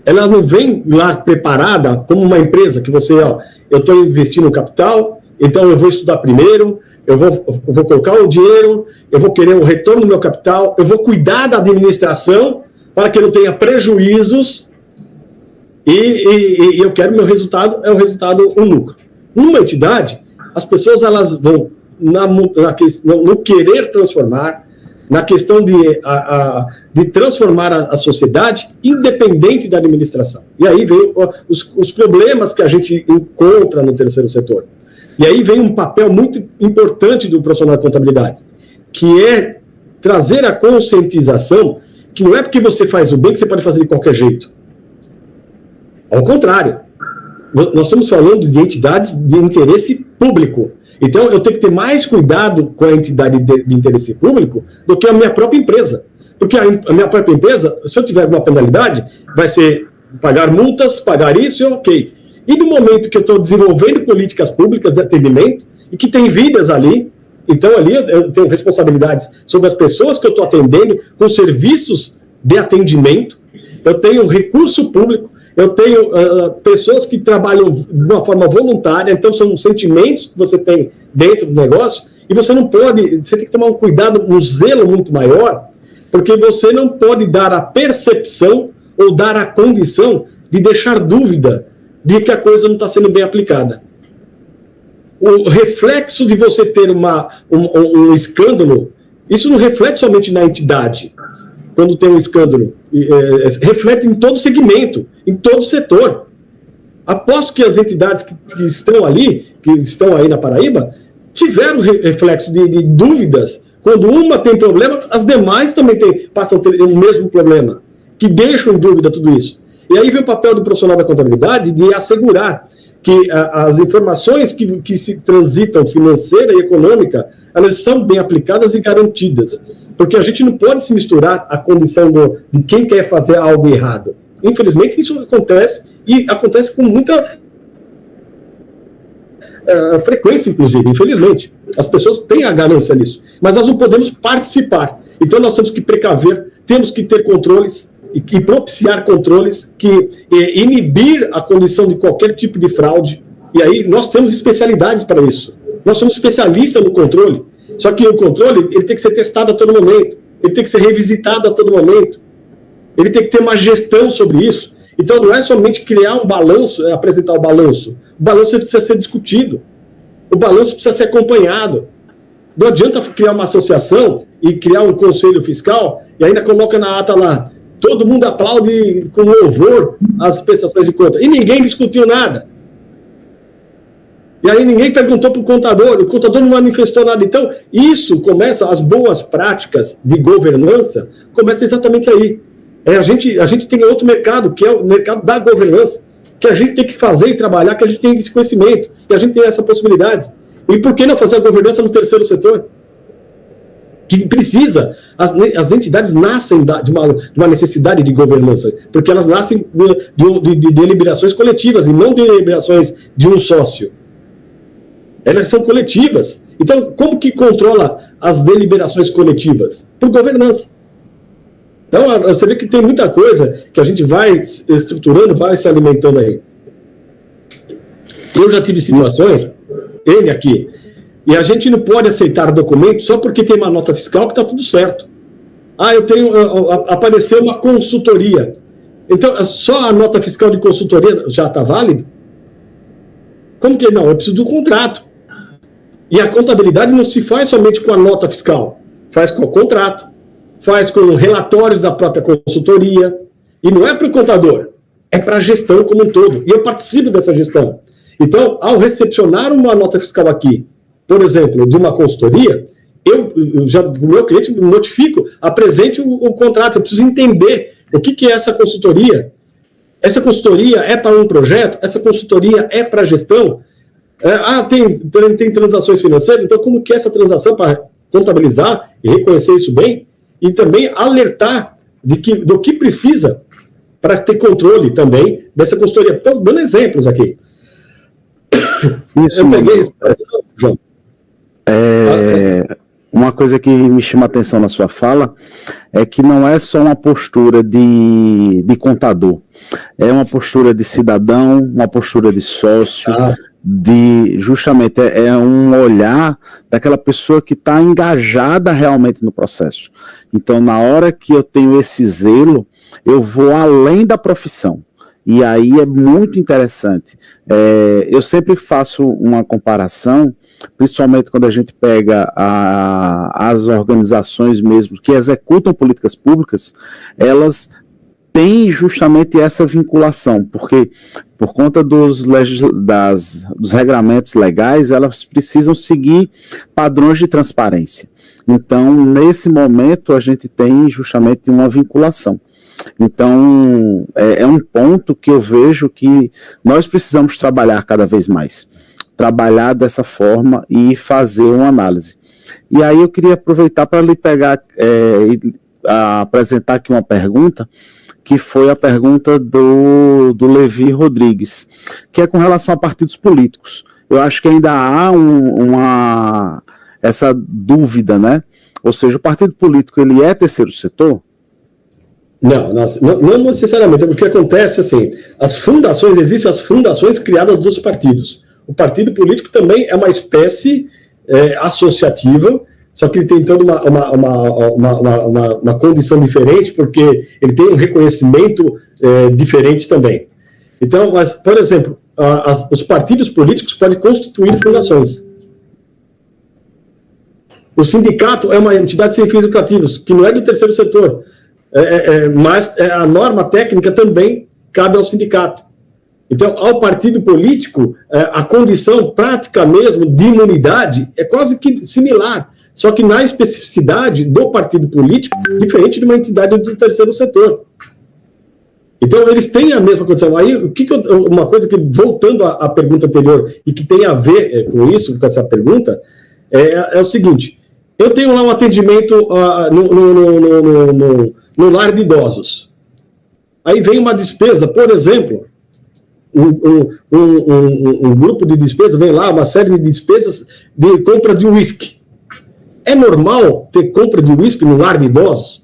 Ela não vem lá preparada como uma empresa, que você, eu estou investindo capital, então eu vou estudar primeiro, eu vou colocar o dinheiro, eu vou querer o retorno do meu capital, eu vou cuidar da administração para que eu não tenha prejuízos e eu quero meu resultado, o lucro. Numa entidade, as pessoas elas vão no querer transformar, na questão de transformar a sociedade independente da administração. E aí vem os problemas que a gente encontra no terceiro setor. E aí vem um papel muito importante do profissional de contabilidade, que é trazer a conscientização que não é porque você faz o bem que você pode fazer de qualquer jeito. Ao contrário, nós estamos falando de entidades de interesse público. Então, eu tenho que ter mais cuidado com a entidade de interesse público do que a minha própria empresa. Porque a minha própria empresa, se eu tiver alguma penalidade, vai ser pagar multas, pagar isso, ok. E no momento que eu estou desenvolvendo políticas públicas de atendimento, e que tem vidas ali, então ali eu tenho responsabilidades sobre as pessoas que eu estou atendendo, com serviços de atendimento, eu tenho recurso público, eu tenho pessoas que trabalham de uma forma voluntária, então são sentimentos que você tem dentro do negócio, e você não pode, você tem que tomar um cuidado, um zelo muito maior, porque você não pode dar a percepção ou dar a condição de deixar dúvida de que a coisa não está sendo bem aplicada. O reflexo de você ter um escândalo, isso não reflete somente na entidade, quando tem um escândalo, reflete em todo segmento, em todo setor. Aposto que as entidades que estão ali, que estão aí na Paraíba, tiveram reflexo de dúvidas. Quando uma tem problema, as demais também passam a ter o mesmo problema, que deixam em dúvida tudo isso. E aí vem o papel do profissional da contabilidade de assegurar que as informações que se transitam financeira e econômica, elas são bem aplicadas e garantidas. Porque a gente não pode se misturar a condição de quem quer fazer algo errado. Infelizmente, isso acontece, e acontece com muita frequência, inclusive, infelizmente. As pessoas têm a ganância nisso, mas nós não podemos participar. Então, nós temos que precaver, temos que ter controles, e propiciar controles, que inibir a condição de qualquer tipo de fraude. E aí, nós temos especialidades para isso. Nós somos especialistas no controle. Só que o controle, ele tem que ser testado a todo momento, ele tem que ser revisitado a todo momento, ele tem que ter uma gestão sobre isso. Então não é somente criar um balanço, apresentar o balanço precisa ser discutido, o balanço precisa ser acompanhado. Não adianta criar uma associação e criar um conselho fiscal e ainda coloca na ata lá, todo mundo aplaude com louvor as prestações de conta, e ninguém discutiu nada. E aí ninguém perguntou para o contador não manifestou nada. Então, isso começa, as boas práticas de governança, começa exatamente aí. A gente tem outro mercado, que é o mercado da governança, que a gente tem que fazer e trabalhar, que a gente tem esse conhecimento, que a gente tem essa possibilidade. E por que não fazer a governança no terceiro setor? Que precisa, as entidades nascem de uma necessidade de governança, porque elas nascem de deliberações coletivas e não de deliberações de um sócio. Elas são coletivas. Então, como que controla as deliberações coletivas? Por governança. Então, você vê que tem muita coisa que a gente vai estruturando, vai se alimentando aí. Eu já tive situações, ele aqui, e a gente não pode aceitar documento só porque tem uma nota fiscal que está tudo certo. Apareceu uma consultoria. Então, só a nota fiscal de consultoria já está válida? Como que não? Eu preciso do contrato. E a contabilidade não se faz somente com a nota fiscal, faz com o contrato, faz com relatórios da própria consultoria, e não é para o contador, é para a gestão como um todo, e eu participo dessa gestão. Então, ao recepcionar uma nota fiscal aqui, por exemplo, de uma consultoria, o meu cliente me notifico, apresente o contrato, eu preciso entender o que é essa consultoria. Essa consultoria é para um projeto? Essa consultoria é para a gestão? Tem transações financeiras, então como que é essa transação para contabilizar e reconhecer isso bem? E também alertar do que precisa para ter controle também dessa consultoria. Estou dando exemplos aqui. Isso, eu peguei a expressão, João. Uma coisa que me chama a atenção na sua fala é que não é só uma postura de contador, é uma postura de cidadão, uma postura de sócio, justamente é um olhar daquela pessoa que está engajada realmente no processo. Então, na hora que eu tenho esse zelo, eu vou além da profissão. E aí é muito interessante. Eu sempre faço uma comparação, principalmente quando a gente pega as organizações mesmo que executam políticas públicas, elas têm justamente essa vinculação, porque por conta dos regramentos legais, elas precisam seguir padrões de transparência. Então, nesse momento, a gente tem justamente uma vinculação. Então, é um ponto que eu vejo que nós precisamos trabalhar cada vez mais. Trabalhar dessa forma e fazer uma análise. E aí eu queria aproveitar para lhe pegar, apresentar aqui uma pergunta, que foi a pergunta do Levi Rodrigues, que é com relação a partidos políticos. Eu acho que ainda há essa dúvida, né? Ou seja, o partido político, ele é terceiro setor? Não necessariamente. O que acontece, assim, existem as fundações criadas dos partidos. O partido político também é uma espécie associativa, só que ele tem toda uma condição diferente, porque ele tem um reconhecimento diferente também. Então, por exemplo, os partidos políticos podem constituir fundações. O sindicato é uma entidade sem fins lucrativos, que não é do terceiro setor, mas a norma técnica também cabe ao sindicato. Então, ao partido político, a condição prática mesmo de imunidade é quase que similar, só que na especificidade do partido político, diferente de uma entidade do terceiro setor. Então, eles têm a mesma condição. Aí, uma coisa que, voltando à pergunta anterior, e que tem a ver com isso, com essa pergunta, é o seguinte: eu tenho lá um atendimento no lar de idosos. Aí vem uma despesa, por exemplo, um grupo de despesas, vem lá uma série de despesas de compra de uísque. É normal ter compra de uísque no lar de idosos?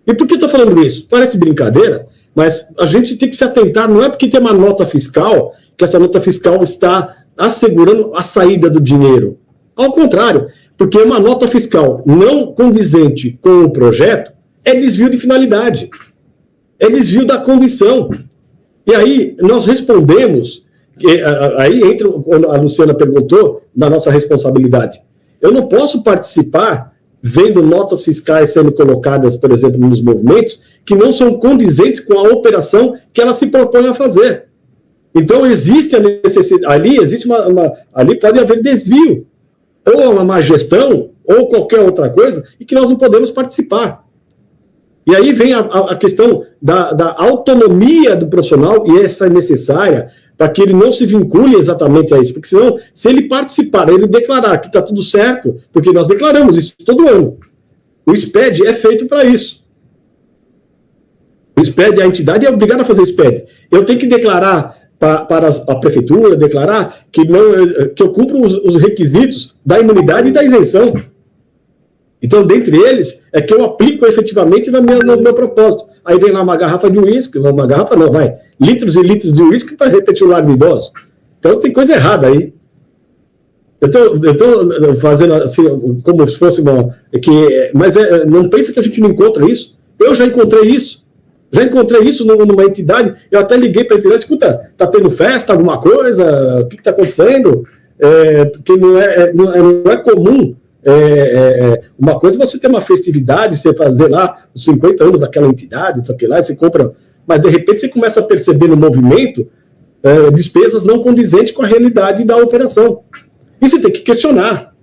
E por que eu estou falando isso? Parece brincadeira, mas a gente tem que se atentar, não é porque tem uma nota fiscal, que essa nota fiscal está assegurando a saída do dinheiro. Ao contrário, porque uma nota fiscal não condizente com o projeto é desvio de finalidade, é desvio da condição. E aí nós respondemos, aí entra, a Luciana perguntou, da nossa responsabilidade. Eu não posso participar vendo notas fiscais sendo colocadas, por exemplo, nos movimentos, que não são condizentes com a operação que ela se propõe a fazer. Então, existe a necessidade, ali pode haver desvio, ou uma má gestão, ou qualquer outra coisa, e que nós não podemos participar. E aí vem a questão da autonomia do profissional, e essa é necessária para que ele não se vincule exatamente a isso, porque senão, se ele participar, ele declarar que está tudo certo, porque nós declaramos isso todo ano, o SPED é feito para isso. O SPED, a entidade é obrigada a fazer o SPED. Eu tenho que declarar para a prefeitura, declarar que eu cumpro os requisitos da imunidade e da isenção. Então, dentre eles, é que eu aplico efetivamente no meu propósito. Aí vem lá uma garrafa de uísque, litros e litros de uísque para repetir o lar de idosos. Então, tem coisa errada aí. Eu estou fazendo assim, como se fosse mas não pensa que a gente não encontra isso. Eu já encontrei isso. Já encontrei isso numa entidade, eu até liguei para a entidade, escuta, está tendo festa, alguma coisa? O que está acontecendo? Porque não é comum. Uma coisa é você ter uma festividade, você fazer lá os 50 anos daquela entidade, você compra, mas de repente você começa a perceber no movimento despesas não condizentes com a realidade da operação. E você tem que questionar.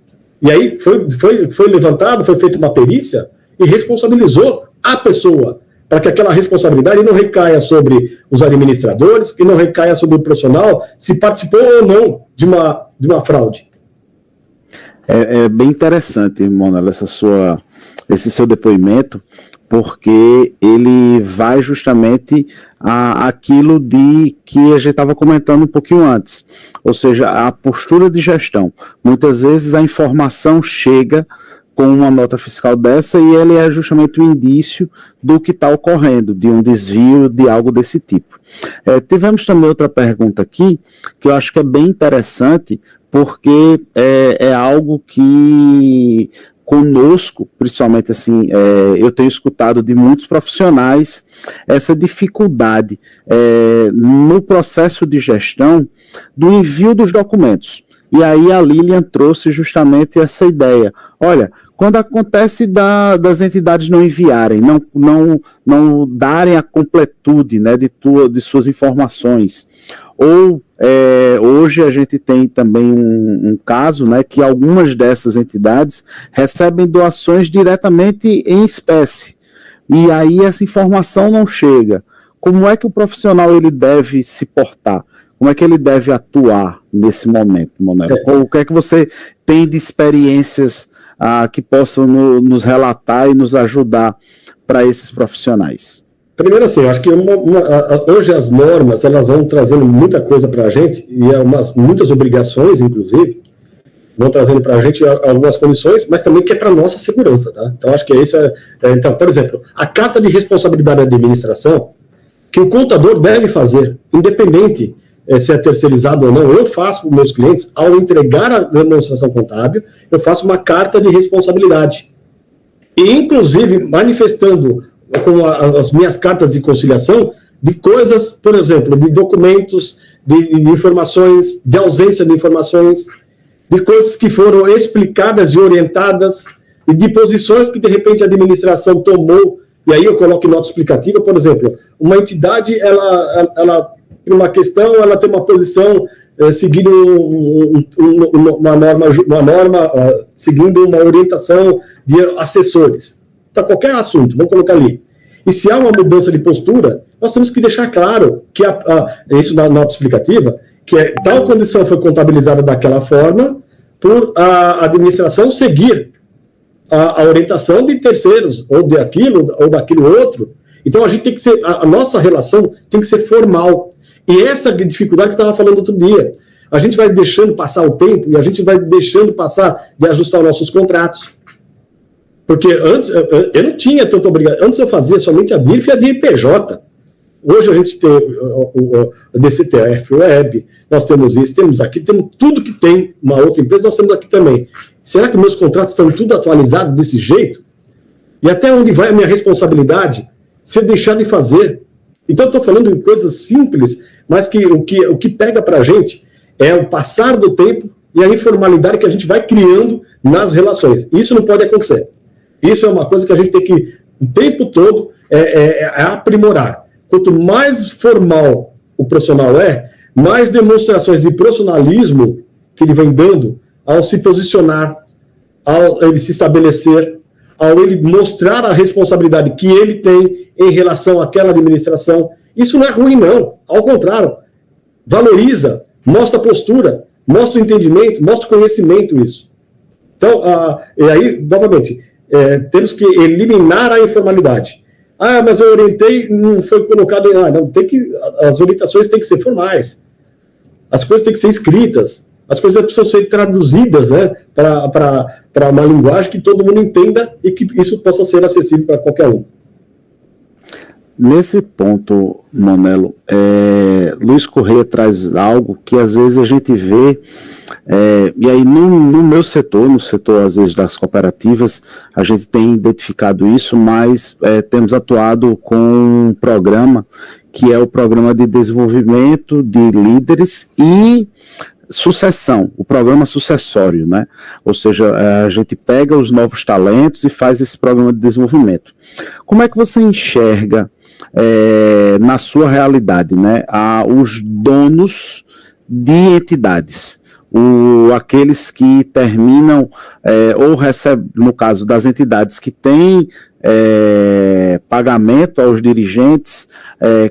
E aí foi levantado, foi feita uma perícia e responsabilizou a pessoa, para que aquela responsabilidade não recaia sobre os administradores, que não recaia sobre o profissional, se participou ou não de uma fraude. É bem interessante, Monelo, esse seu depoimento, porque ele vai justamente àquilo que a gente estava comentando um pouquinho antes, ou seja, a postura de gestão. Muitas vezes a informação chega com uma nota fiscal dessa e ele é justamente o indício do que está ocorrendo, de um desvio, de algo desse tipo. Tivemos também outra pergunta aqui, que eu acho que é bem interessante, porque é algo que conosco, principalmente assim, eu tenho escutado de muitos profissionais essa dificuldade no processo de gestão do envio dos documentos. E aí a Lilian trouxe justamente essa ideia. Olha, quando acontece das entidades não enviarem, não darem a completude, né, de suas informações, ou hoje a gente tem também um caso, né, que algumas dessas entidades recebem doações diretamente em espécie, e aí essa informação não chega. Como é que o profissional ele deve se portar? Como é que ele deve atuar nesse momento, Monelo? O que é que você tem de experiências que possam nos relatar e nos ajudar para esses profissionais? Primeiro assim, eu acho que hoje as normas elas vão trazendo muita coisa para a gente, e muitas obrigações, inclusive, vão trazendo para a gente algumas condições, mas também que é para a nossa segurança, tá? Então, acho que isso então, por exemplo, a carta de responsabilidade da administração, que o contador deve fazer, independente se é terceirizado ou não, eu faço para os meus clientes, ao entregar a demonstração contábil, eu faço uma carta de responsabilidade. E, inclusive, manifestando com as minhas cartas de conciliação, de coisas, por exemplo, de documentos, de informações, de ausência de informações, de coisas que foram explicadas e orientadas, e de posições que, de repente, a administração tomou, e aí eu coloco em nota explicativa, por exemplo, uma entidade, ela uma questão, ela tem uma posição seguindo uma norma, seguindo uma orientação de assessores, para qualquer assunto, vamos colocar ali. E se há uma mudança de postura, nós temos que deixar claro que, isso na nota explicativa, que tal condição foi contabilizada daquela forma, por a administração seguir a orientação de terceiros, ou daquilo outro. Então, a gente tem que ser, a nossa relação tem que ser formal. E essa dificuldade que eu estava falando outro dia, a gente vai deixando passar o tempo e a gente vai deixando passar de ajustar os nossos contratos. Porque antes, eu não tinha tanta obrigação, antes eu fazia somente a DIRF e a DIPJ. Hoje a gente tem o DCTF, o Web, nós temos isso, temos aqui, temos tudo que tem uma outra empresa, nós temos aqui também. Será que meus contratos estão tudo atualizados desse jeito? E até onde vai a minha responsabilidade se eu deixar de fazer? Então, eu estou falando de coisas simples, mas que o que pega para a gente é o passar do tempo e a informalidade que a gente vai criando nas relações. Isso não pode acontecer. Isso é uma coisa que a gente tem que, o tempo todo, aprimorar. Quanto mais formal o profissional mais demonstrações de profissionalismo que ele vem dando ao se posicionar, ao ele se estabelecer, ao ele mostrar a responsabilidade que ele tem em relação àquela administração. Isso não é ruim, não. Ao contrário, valoriza, mostra postura, mostra o entendimento, mostra o conhecimento isso. Então, e aí, novamente, temos que eliminar a informalidade. Ah, mas eu orientei, não foi colocado... não, as orientações têm que ser formais. As coisas têm que ser escritas. As coisas precisam ser traduzidas, né, para uma linguagem que todo mundo entenda e que isso possa ser acessível para qualquer um. Nesse ponto, Monelo, Luiz Correia traz algo que às vezes a gente vê, e aí no meu setor, no setor às vezes das cooperativas, a gente tem identificado isso, mas temos atuado com um programa que é o Programa de Desenvolvimento de Líderes e Sucessão, o programa sucessório, né? Ou seja, a gente pega os novos talentos e faz esse programa de desenvolvimento. Como é que você enxerga na sua realidade, né, os donos de entidades, aqueles que terminam ou recebem, no caso das entidades que têm pagamento aos dirigentes,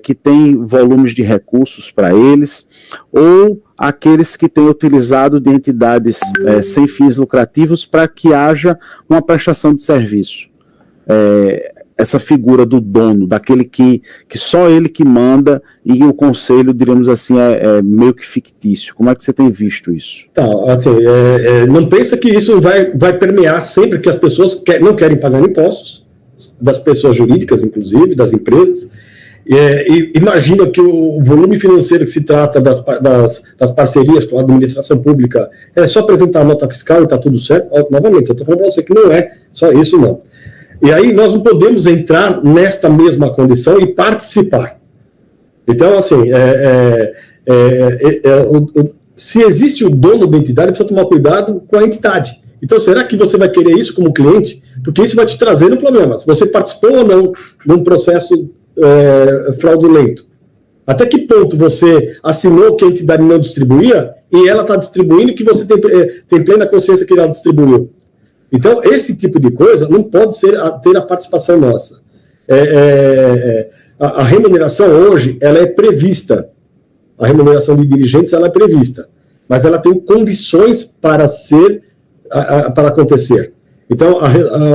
que têm volumes de recursos para eles, ou aqueles que têm utilizado de entidades sem fins lucrativos para que haja uma prestação de serviço. Essa figura do dono, daquele que só ele que manda e o conselho, diríamos assim, é meio que fictício. Como é que você tem visto isso? Tá, assim, não pensa que isso vai permear sempre que as pessoas não querem pagar impostos, das pessoas jurídicas, inclusive, das empresas. Imagina que o volume financeiro que se trata das parcerias com a administração pública é só apresentar a nota fiscal e está tudo certo. Novamente, eu estou falando para você que não é só isso, não. E aí nós não podemos entrar nesta mesma condição e participar. Então, assim, se existe o dono da entidade, precisa tomar cuidado com a entidade. Então, será que você vai querer isso como cliente? Porque isso vai te trazer problemas. Você participou ou não de um processo fraudulento? Até que ponto você assinou que a entidade não distribuía e ela está distribuindo que você tem plena consciência que ela distribuiu? Então, esse tipo de coisa não pode ter a participação nossa. A remuneração hoje, ela é prevista. A remuneração de dirigentes, ela é prevista. Mas ela tem condições para acontecer. Então,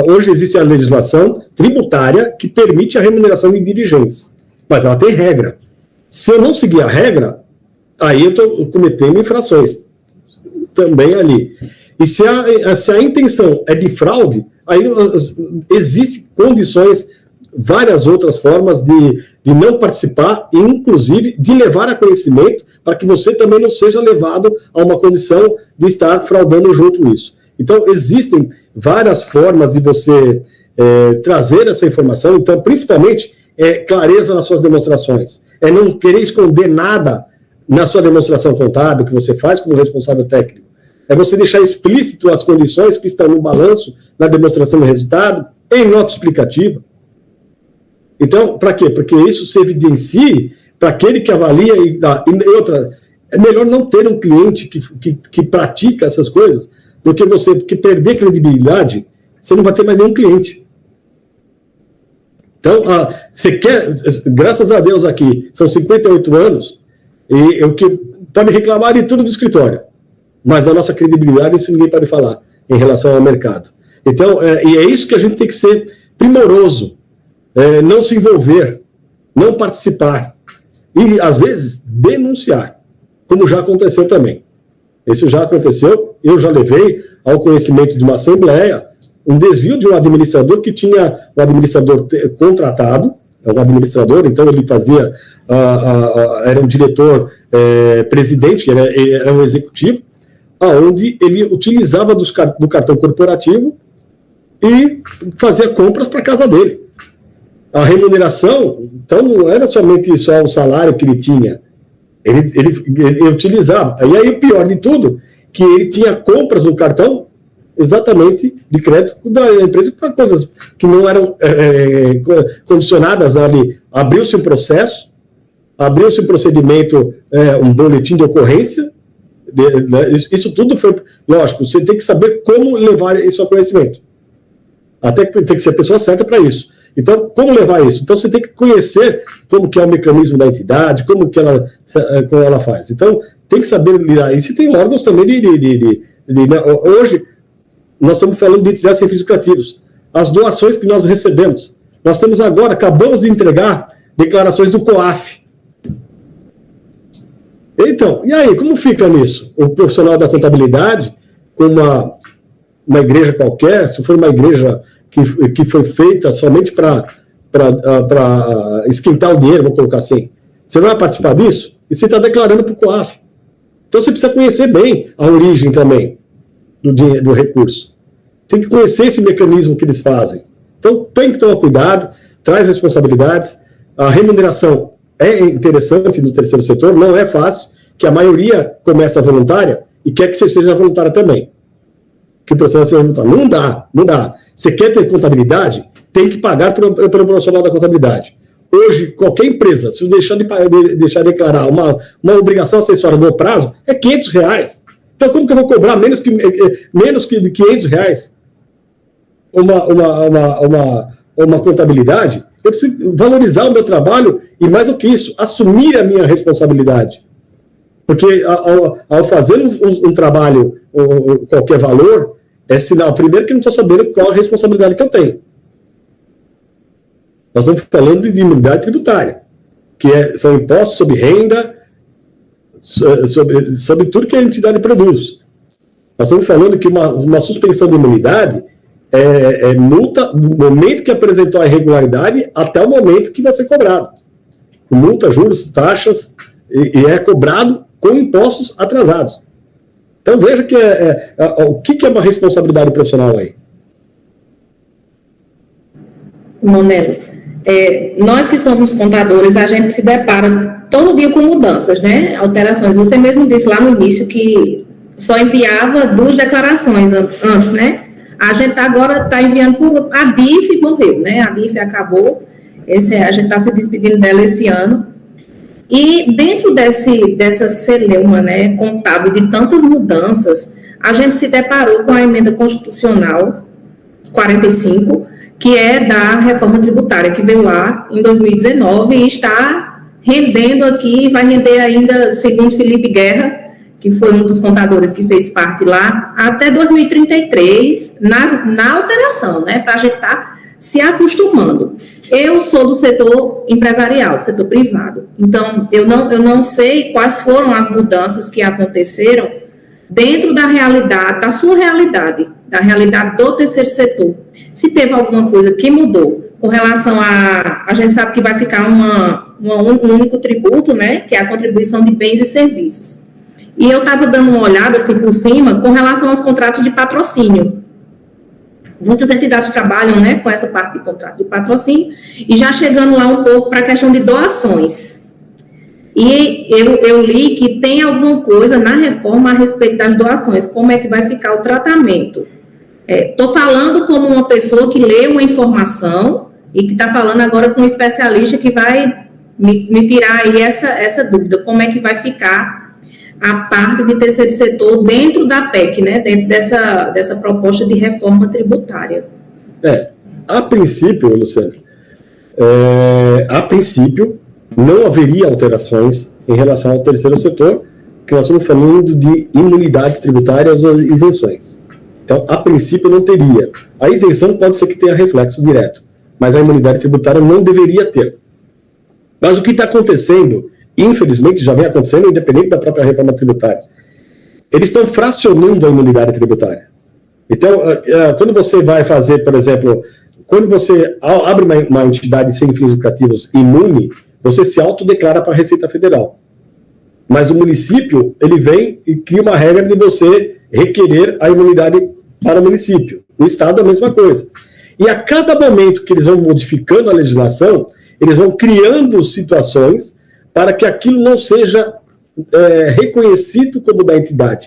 hoje existe a legislação tributária que permite a remuneração de dirigentes. Mas ela tem regra. Se eu não seguir a regra, aí eu estou cometendo infrações também ali. E se a intenção é de fraude, aí existem condições, várias outras formas de não participar, e inclusive de levar a conhecimento para que você também não seja levado a uma condição de estar fraudando junto isso. Então, existem várias formas de você trazer essa informação. Então, principalmente, clareza nas suas demonstrações. Não querer esconder nada na sua demonstração contábil que você faz como responsável técnico. É você deixar explícito as condições que estão no balanço, na demonstração do resultado, em nota explicativa. Então, para quê? Porque isso se evidencie para aquele que avalia e outra. É melhor não ter um cliente que pratica essas coisas do que você, porque perder credibilidade, você não vai ter mais nenhum cliente. Então, você quer, graças a Deus aqui, são 58 anos, e o que pode reclamar de tudo do escritório. Mas a nossa credibilidade, isso ninguém pode falar em relação ao mercado. Então, e é isso que a gente tem que ser primoroso, não se envolver, não participar e, às vezes, denunciar, como já aconteceu também. Isso já aconteceu, eu já levei ao conhecimento de uma assembleia um desvio de um administrador que tinha um administrador contratado, um administrador, então ele fazia, era um diretor presidente, era um executivo, onde ele utilizava do cartão corporativo e fazia compras para a casa dele. A remuneração, então, não era somente só o salário que ele tinha, ele utilizava. E aí, o pior de tudo, que ele tinha compras no cartão exatamente de crédito da empresa para coisas que não eram condicionadas ali. Abriu-se um processo, abriu-se um procedimento, um boletim de ocorrência, isso tudo foi, lógico, você tem que saber como levar isso ao conhecimento. Até que tem que ser a pessoa certa para isso. Então, como levar isso? Então, você tem que conhecer como que é o mecanismo da entidade, como ela faz. Então, tem que saber lidar. E se tem órgãos também hoje, nós estamos falando de entidades sem fins lucrativos. As doações que nós recebemos. Nós temos agora, acabamos de entregar declarações do COAF. Então, e aí, como fica nisso? O profissional da contabilidade, com uma igreja qualquer, se for uma igreja que foi feita somente para esquentar o dinheiro, vou colocar assim, você vai participar disso? E você está declarando para o COAF. Então você precisa conhecer bem a origem também do recurso. Tem que conhecer esse mecanismo que eles fazem. Então tem que tomar cuidado, traz responsabilidades. A remuneração é interessante no terceiro setor, não é fácil, que a maioria começa voluntária e quer que você seja voluntária também. Que o processo seja voluntário. Não dá. Você quer ter contabilidade, tem que pagar pelo profissional da contabilidade. Hoje, qualquer empresa, se deixar de declarar uma obrigação acessória no prazo, é R$500. Então, como que eu vou cobrar menos que R$500 uma contabilidade? Eu preciso valorizar o meu trabalho e, mais do que isso, assumir a minha responsabilidade. Porque, ao fazer um trabalho, qualquer valor, é sinal, primeiro, que eu não estou sabendo qual a responsabilidade que eu tenho. Nós estamos falando de imunidade tributária, que são impostos sobre renda, sobre tudo que a entidade produz. Nós estamos falando que uma suspensão de imunidade é multa do momento que apresentou a irregularidade até o momento que vai ser cobrado. Multa, juros, taxas, e é cobrado com impostos atrasados. Então veja que o que é uma responsabilidade profissional aí? Monelo, nós que somos contadores, a gente se depara todo dia com mudanças, né? Alterações. Você mesmo disse lá no início que só enviava 2 declarações antes, né? A gente agora está enviando por... A DIF morreu, né? A DIF acabou. A gente está se despedindo dela esse ano. E dentro dessa celeuma, né, contábil de tantas mudanças, a gente se deparou com a emenda constitucional 45, que é da reforma tributária, que veio lá em 2019 e está rendendo aqui, vai render ainda, segundo Felipe Guerra, que foi um dos contadores que fez parte lá, até 2033, na alteração, né, para a gente estar se acostumando. Eu sou do setor empresarial, do setor privado, então eu não sei quais foram as mudanças que aconteceram dentro da realidade, da sua realidade, da realidade do terceiro setor. Se teve alguma coisa que mudou com relação a gente sabe que vai ficar um único tributo, né, que é a contribuição de bens e serviços. E eu estava dando uma olhada assim por cima com relação aos contratos de patrocínio. Muitas entidades trabalham, né, com essa parte de contrato de patrocínio, e já chegando lá um pouco para a questão de doações. E eu li que tem alguma coisa na reforma a respeito das doações, como é que vai ficar o tratamento. Estou falando como uma pessoa que lê uma informação e que está falando agora com um especialista que vai me tirar aí essa dúvida, como é que vai ficar a parte de terceiro setor dentro da PEC, né, dentro dessa proposta de reforma tributária. A princípio, Luciano, não haveria alterações em relação ao terceiro setor, que nós estamos falando de imunidades tributárias ou isenções. Então, a princípio não teria. A isenção pode ser que tenha reflexo direto, mas a imunidade tributária não deveria ter. Mas o que está acontecendo, infelizmente, já vem acontecendo, independente da própria reforma tributária. Eles estão fracionando a imunidade tributária. Então, quando você vai fazer, por exemplo, quando você abre uma entidade sem fins lucrativos imune, você se autodeclara para a Receita Federal. Mas o município, ele vem e cria uma regra de você requerer a imunidade para o município. O Estado é a mesma coisa. E a cada momento que eles vão modificando a legislação, eles vão criando situações para que aquilo não seja reconhecido como da entidade.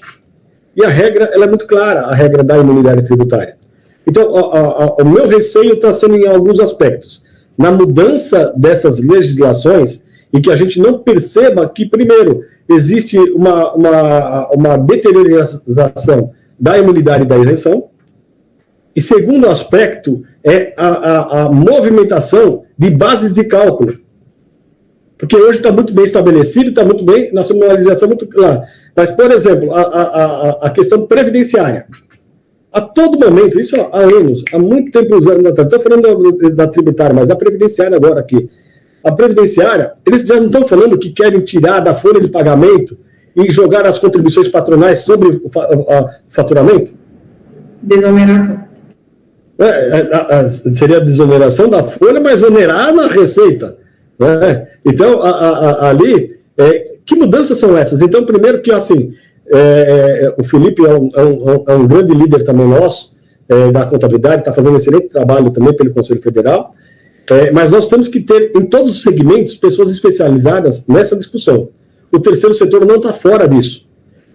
E a regra, ela é muito clara, a regra da imunidade tributária. Então, o meu receio está sendo em alguns aspectos. Na mudança dessas legislações e que a gente não perceba que, primeiro, existe uma deteriorização da imunidade e da isenção, e segundo aspecto é a movimentação de bases de cálculo. Porque hoje está muito bem estabelecido, está muito bem, nós temos uma legislação muito clara. Mas, por exemplo, a questão previdenciária. A todo momento, isso há anos, há muito tempo, não estou falando da tributária, mas da previdenciária agora aqui. A previdenciária, eles já não estão falando que querem tirar da folha de pagamento e jogar as contribuições patronais sobre o faturamento? Desoneração. Seria a desoneração da folha, mas onerar na receita. Né? Então, ali, que mudanças são essas? Então, primeiro que, assim, o Felipe é um grande líder também nosso, da contabilidade, está fazendo um excelente trabalho também pelo Conselho Federal, mas nós temos que ter, em todos os segmentos, pessoas especializadas nessa discussão. O terceiro setor não está fora disso.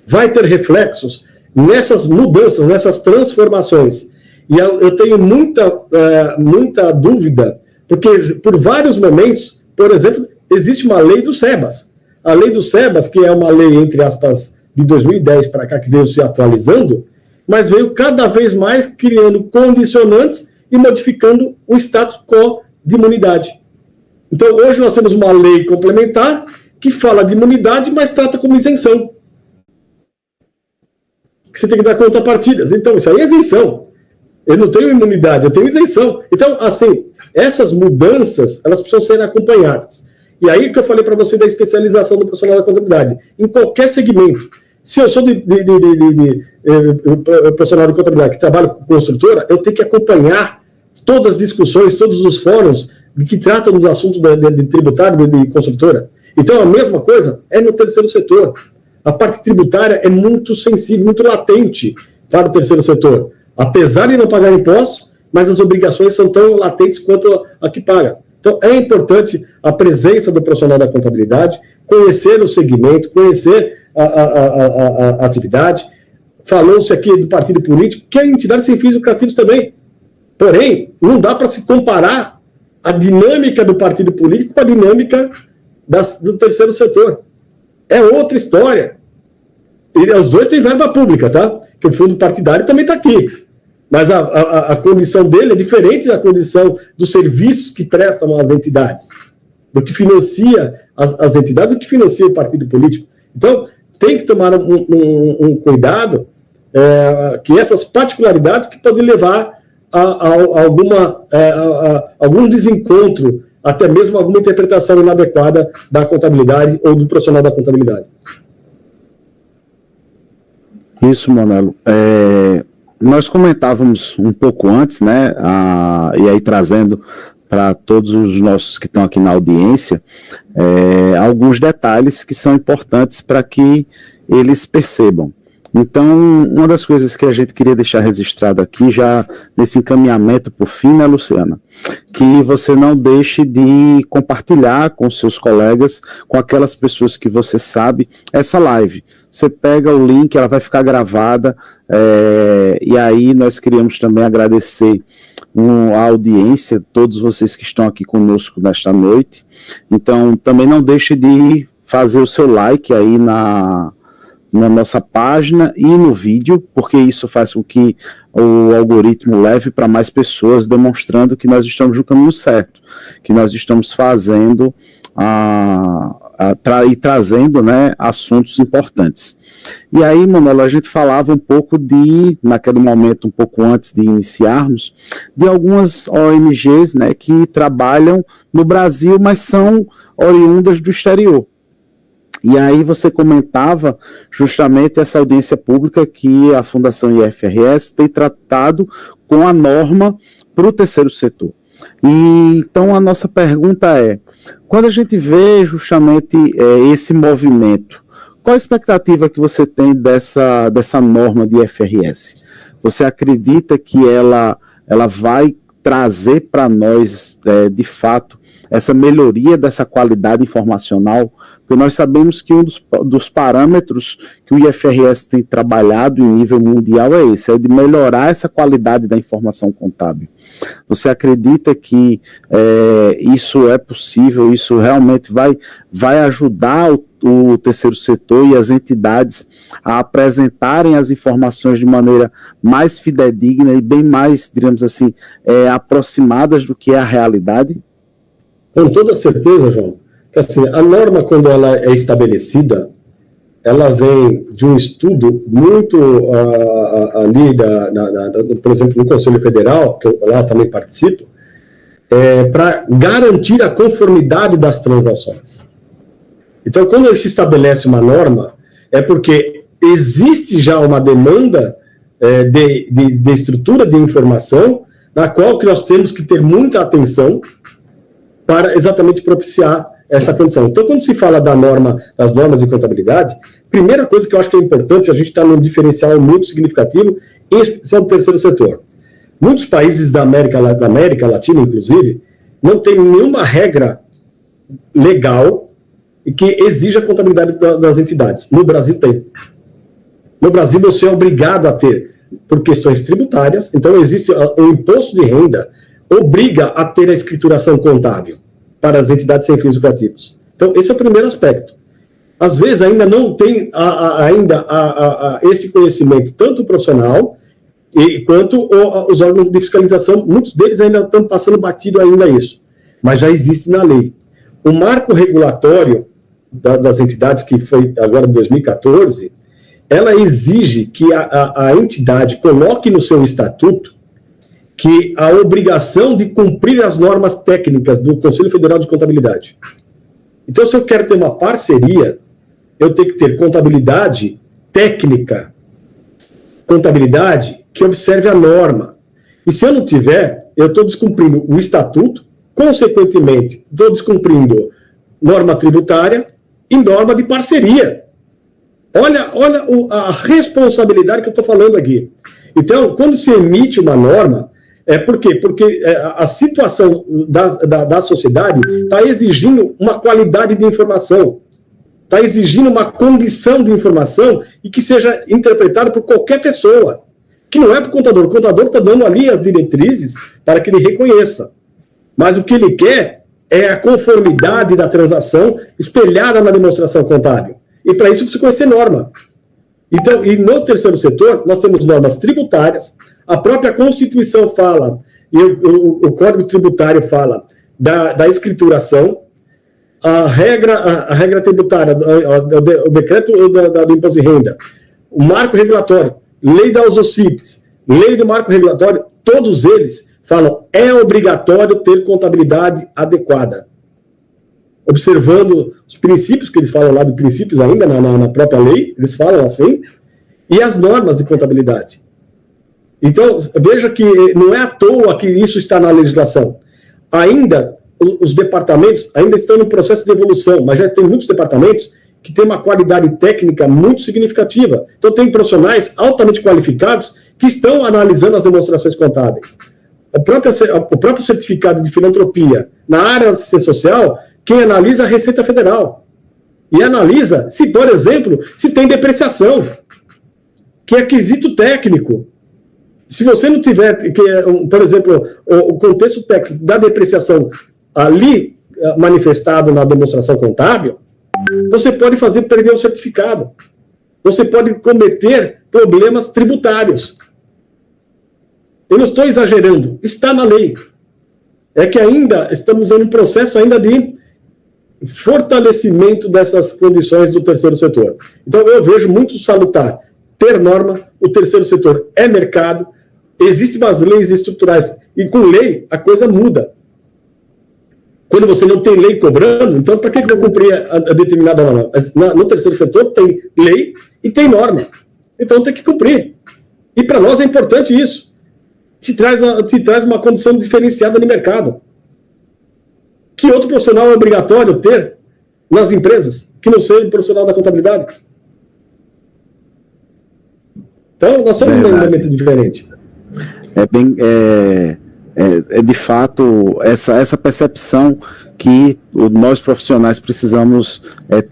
Vai ter reflexos nessas mudanças, nessas transformações. E eu tenho muita dúvida, porque por vários momentos, por exemplo, existe uma lei do SEBAS. A lei do SEBAS, que é uma lei, entre aspas, de 2010 para cá, que veio se atualizando, mas veio cada vez mais criando condicionantes e modificando o status quo de imunidade. Então, hoje nós temos uma lei complementar que fala de imunidade, mas trata como isenção. Que você tem que dar contrapartidas. Então, isso aí é isenção. Eu não tenho imunidade, eu tenho isenção. Então, assim, essas mudanças, elas precisam ser acompanhadas. E aí que eu falei para você da especialização do profissional da contabilidade. Em qualquer segmento. Se eu sou profissional de contabilidade que trabalho com construtora, eu tenho que acompanhar todas as discussões, todos os fóruns que tratam dos assuntos de tributário, de construtora. Então, a mesma coisa é no terceiro setor. A parte tributária é muito sensível, muito latente para o terceiro setor. Apesar de não pagar impostos, mas as obrigações são tão latentes quanto a que paga. Então, é importante a presença do profissional da contabilidade, conhecer o segmento, conhecer a atividade. Falou-se aqui do partido político, que é entidade sem fins lucrativos também. Porém, não dá para se comparar a dinâmica do partido político com a dinâmica do terceiro setor. É outra história. E os dois têm verba pública, tá? Que o fundo partidário também está aqui. Mas a condição dele é diferente da condição dos serviços que prestam às entidades, do que financia as entidades, do que financia o partido político. Então, tem que tomar um cuidado, que essas particularidades que podem levar a algum desencontro, até mesmo alguma interpretação inadequada da contabilidade ou do profissional da contabilidade. Isso, Monelo. Nós comentávamos um pouco antes, né, e aí trazendo para todos os nossos que estão aqui na audiência, alguns detalhes que são importantes para que eles percebam. Então, uma das coisas que a gente queria deixar registrado aqui, já nesse encaminhamento por fim, né, Luciana, que você não deixe de compartilhar com seus colegas, com aquelas pessoas que você sabe, essa live. Você pega o link, ela vai ficar gravada, e aí nós queríamos também agradecer a audiência, todos vocês que estão aqui conosco nesta noite. Então, também não deixe de fazer o seu like aí na nossa página e no vídeo, porque isso faz com que o algoritmo leve para mais pessoas, demonstrando que nós estamos no caminho certo, que nós estamos fazendo e trazendo, né, assuntos importantes. E aí, Monelo, a gente falava um pouco naquele momento, um pouco antes de iniciarmos, de algumas ONGs, né, que trabalham no Brasil, mas são oriundas do exterior. E aí você comentava justamente essa audiência pública que a Fundação IFRS tem tratado com a norma para o terceiro setor. E então a nossa pergunta é, quando a gente vê justamente esse movimento, qual a expectativa que você tem dessa norma de IFRS? Você acredita que ela vai trazer para nós, de fato, essa melhoria dessa qualidade informacional Porque nós sabemos que um dos parâmetros que o IFRS tem trabalhado em nível mundial é esse, é de melhorar essa qualidade da informação contábil. Você acredita que isso é possível, isso realmente vai ajudar o terceiro setor e as entidades a apresentarem as informações de maneira mais fidedigna e bem mais, digamos assim, aproximadas do que é a realidade? Com toda certeza, João. Que, assim, a norma, quando ela é estabelecida, ela vem de um estudo muito ali, por exemplo, no Conselho Federal, que eu lá também participo, para garantir a conformidade das transações. Então, quando se estabelece uma norma, é porque existe já uma demanda de estrutura de informação, na qual que nós temos que ter muita atenção para exatamente propiciar essa condição. Então, quando se fala das normas de contabilidade, primeira coisa que eu acho que é importante, a gente está num diferencial muito significativo, em especial do terceiro setor. Muitos países da América Latina, inclusive, não tem nenhuma regra legal que exija a contabilidade das entidades. No Brasil tem. No Brasil você é obrigado a ter, por questões tributárias, então existe o imposto de renda, obriga a ter a escrituração contábil para as entidades sem fins lucrativos. Então, esse é o primeiro aspecto. Às vezes, ainda não tem esse conhecimento, tanto profissional, quanto os órgãos de fiscalização, muitos deles ainda estão passando batido ainda isso, mas já existe na lei. O marco regulatório das entidades, que foi agora em 2014, ela exige que a entidade coloque no seu estatuto que a obrigação de cumprir as normas técnicas do Conselho Federal de Contabilidade. Então, se eu quero ter uma parceria, eu tenho que ter contabilidade técnica, contabilidade que observe a norma. E se eu não tiver, eu estou descumprindo o estatuto, consequentemente, estou descumprindo norma tributária e norma de parceria. Olha a responsabilidade que eu estou falando aqui. Então, quando se emite uma norma, por quê? Porque a situação da sociedade está exigindo uma qualidade de informação, está exigindo uma condição de informação e que seja interpretada por qualquer pessoa, que não é para o contador. O contador está dando ali as diretrizes para que ele reconheça. Mas o que ele quer é a conformidade da transação espelhada na demonstração contábil. E para isso precisa conhecer norma. Então, e no terceiro setor, nós temos normas tributárias, a própria Constituição fala, e o Código Tributário fala da escrituração, a regra tributária, o decreto do imposto de renda, o marco regulatório, lei da USOCIPS, lei do marco regulatório, todos eles falam, é obrigatório ter contabilidade adequada. Observando os princípios, que eles falam lá de princípios ainda na própria lei, eles falam assim, e as normas de contabilidade. Então, veja que não é à toa que isso está na legislação. Ainda, os departamentos ainda estão no processo de evolução, mas já tem muitos departamentos que têm uma qualidade técnica muito significativa. Então, tem profissionais altamente qualificados que estão analisando as demonstrações contábeis. O próprio certificado de filantropia na área da assistência social, quem analisa é a Receita Federal. E analisa se, por exemplo, se tem depreciação, que é quesito técnico. Se você não tiver, por exemplo, o contexto técnico da depreciação ali manifestado na demonstração contábil, você pode perder o certificado. Você pode cometer problemas tributários. Eu não estou exagerando, está na lei. É que ainda estamos em um processo ainda de fortalecimento dessas condições do terceiro setor. Então, eu vejo muito salutar ter norma, o terceiro setor é mercado, existem umas leis estruturais, e com lei a coisa muda. Quando você não tem lei cobrando, então para que eu vou cumprir a determinada norma? No terceiro setor tem lei e tem norma. Então tem que cumprir. E para nós é importante isso. Te traz uma condição diferenciada de mercado. Que outro profissional é obrigatório ter nas empresas, que não seja o profissional da contabilidade? Então, nós somos um elemento diferente. é de fato essa percepção que nós profissionais precisamos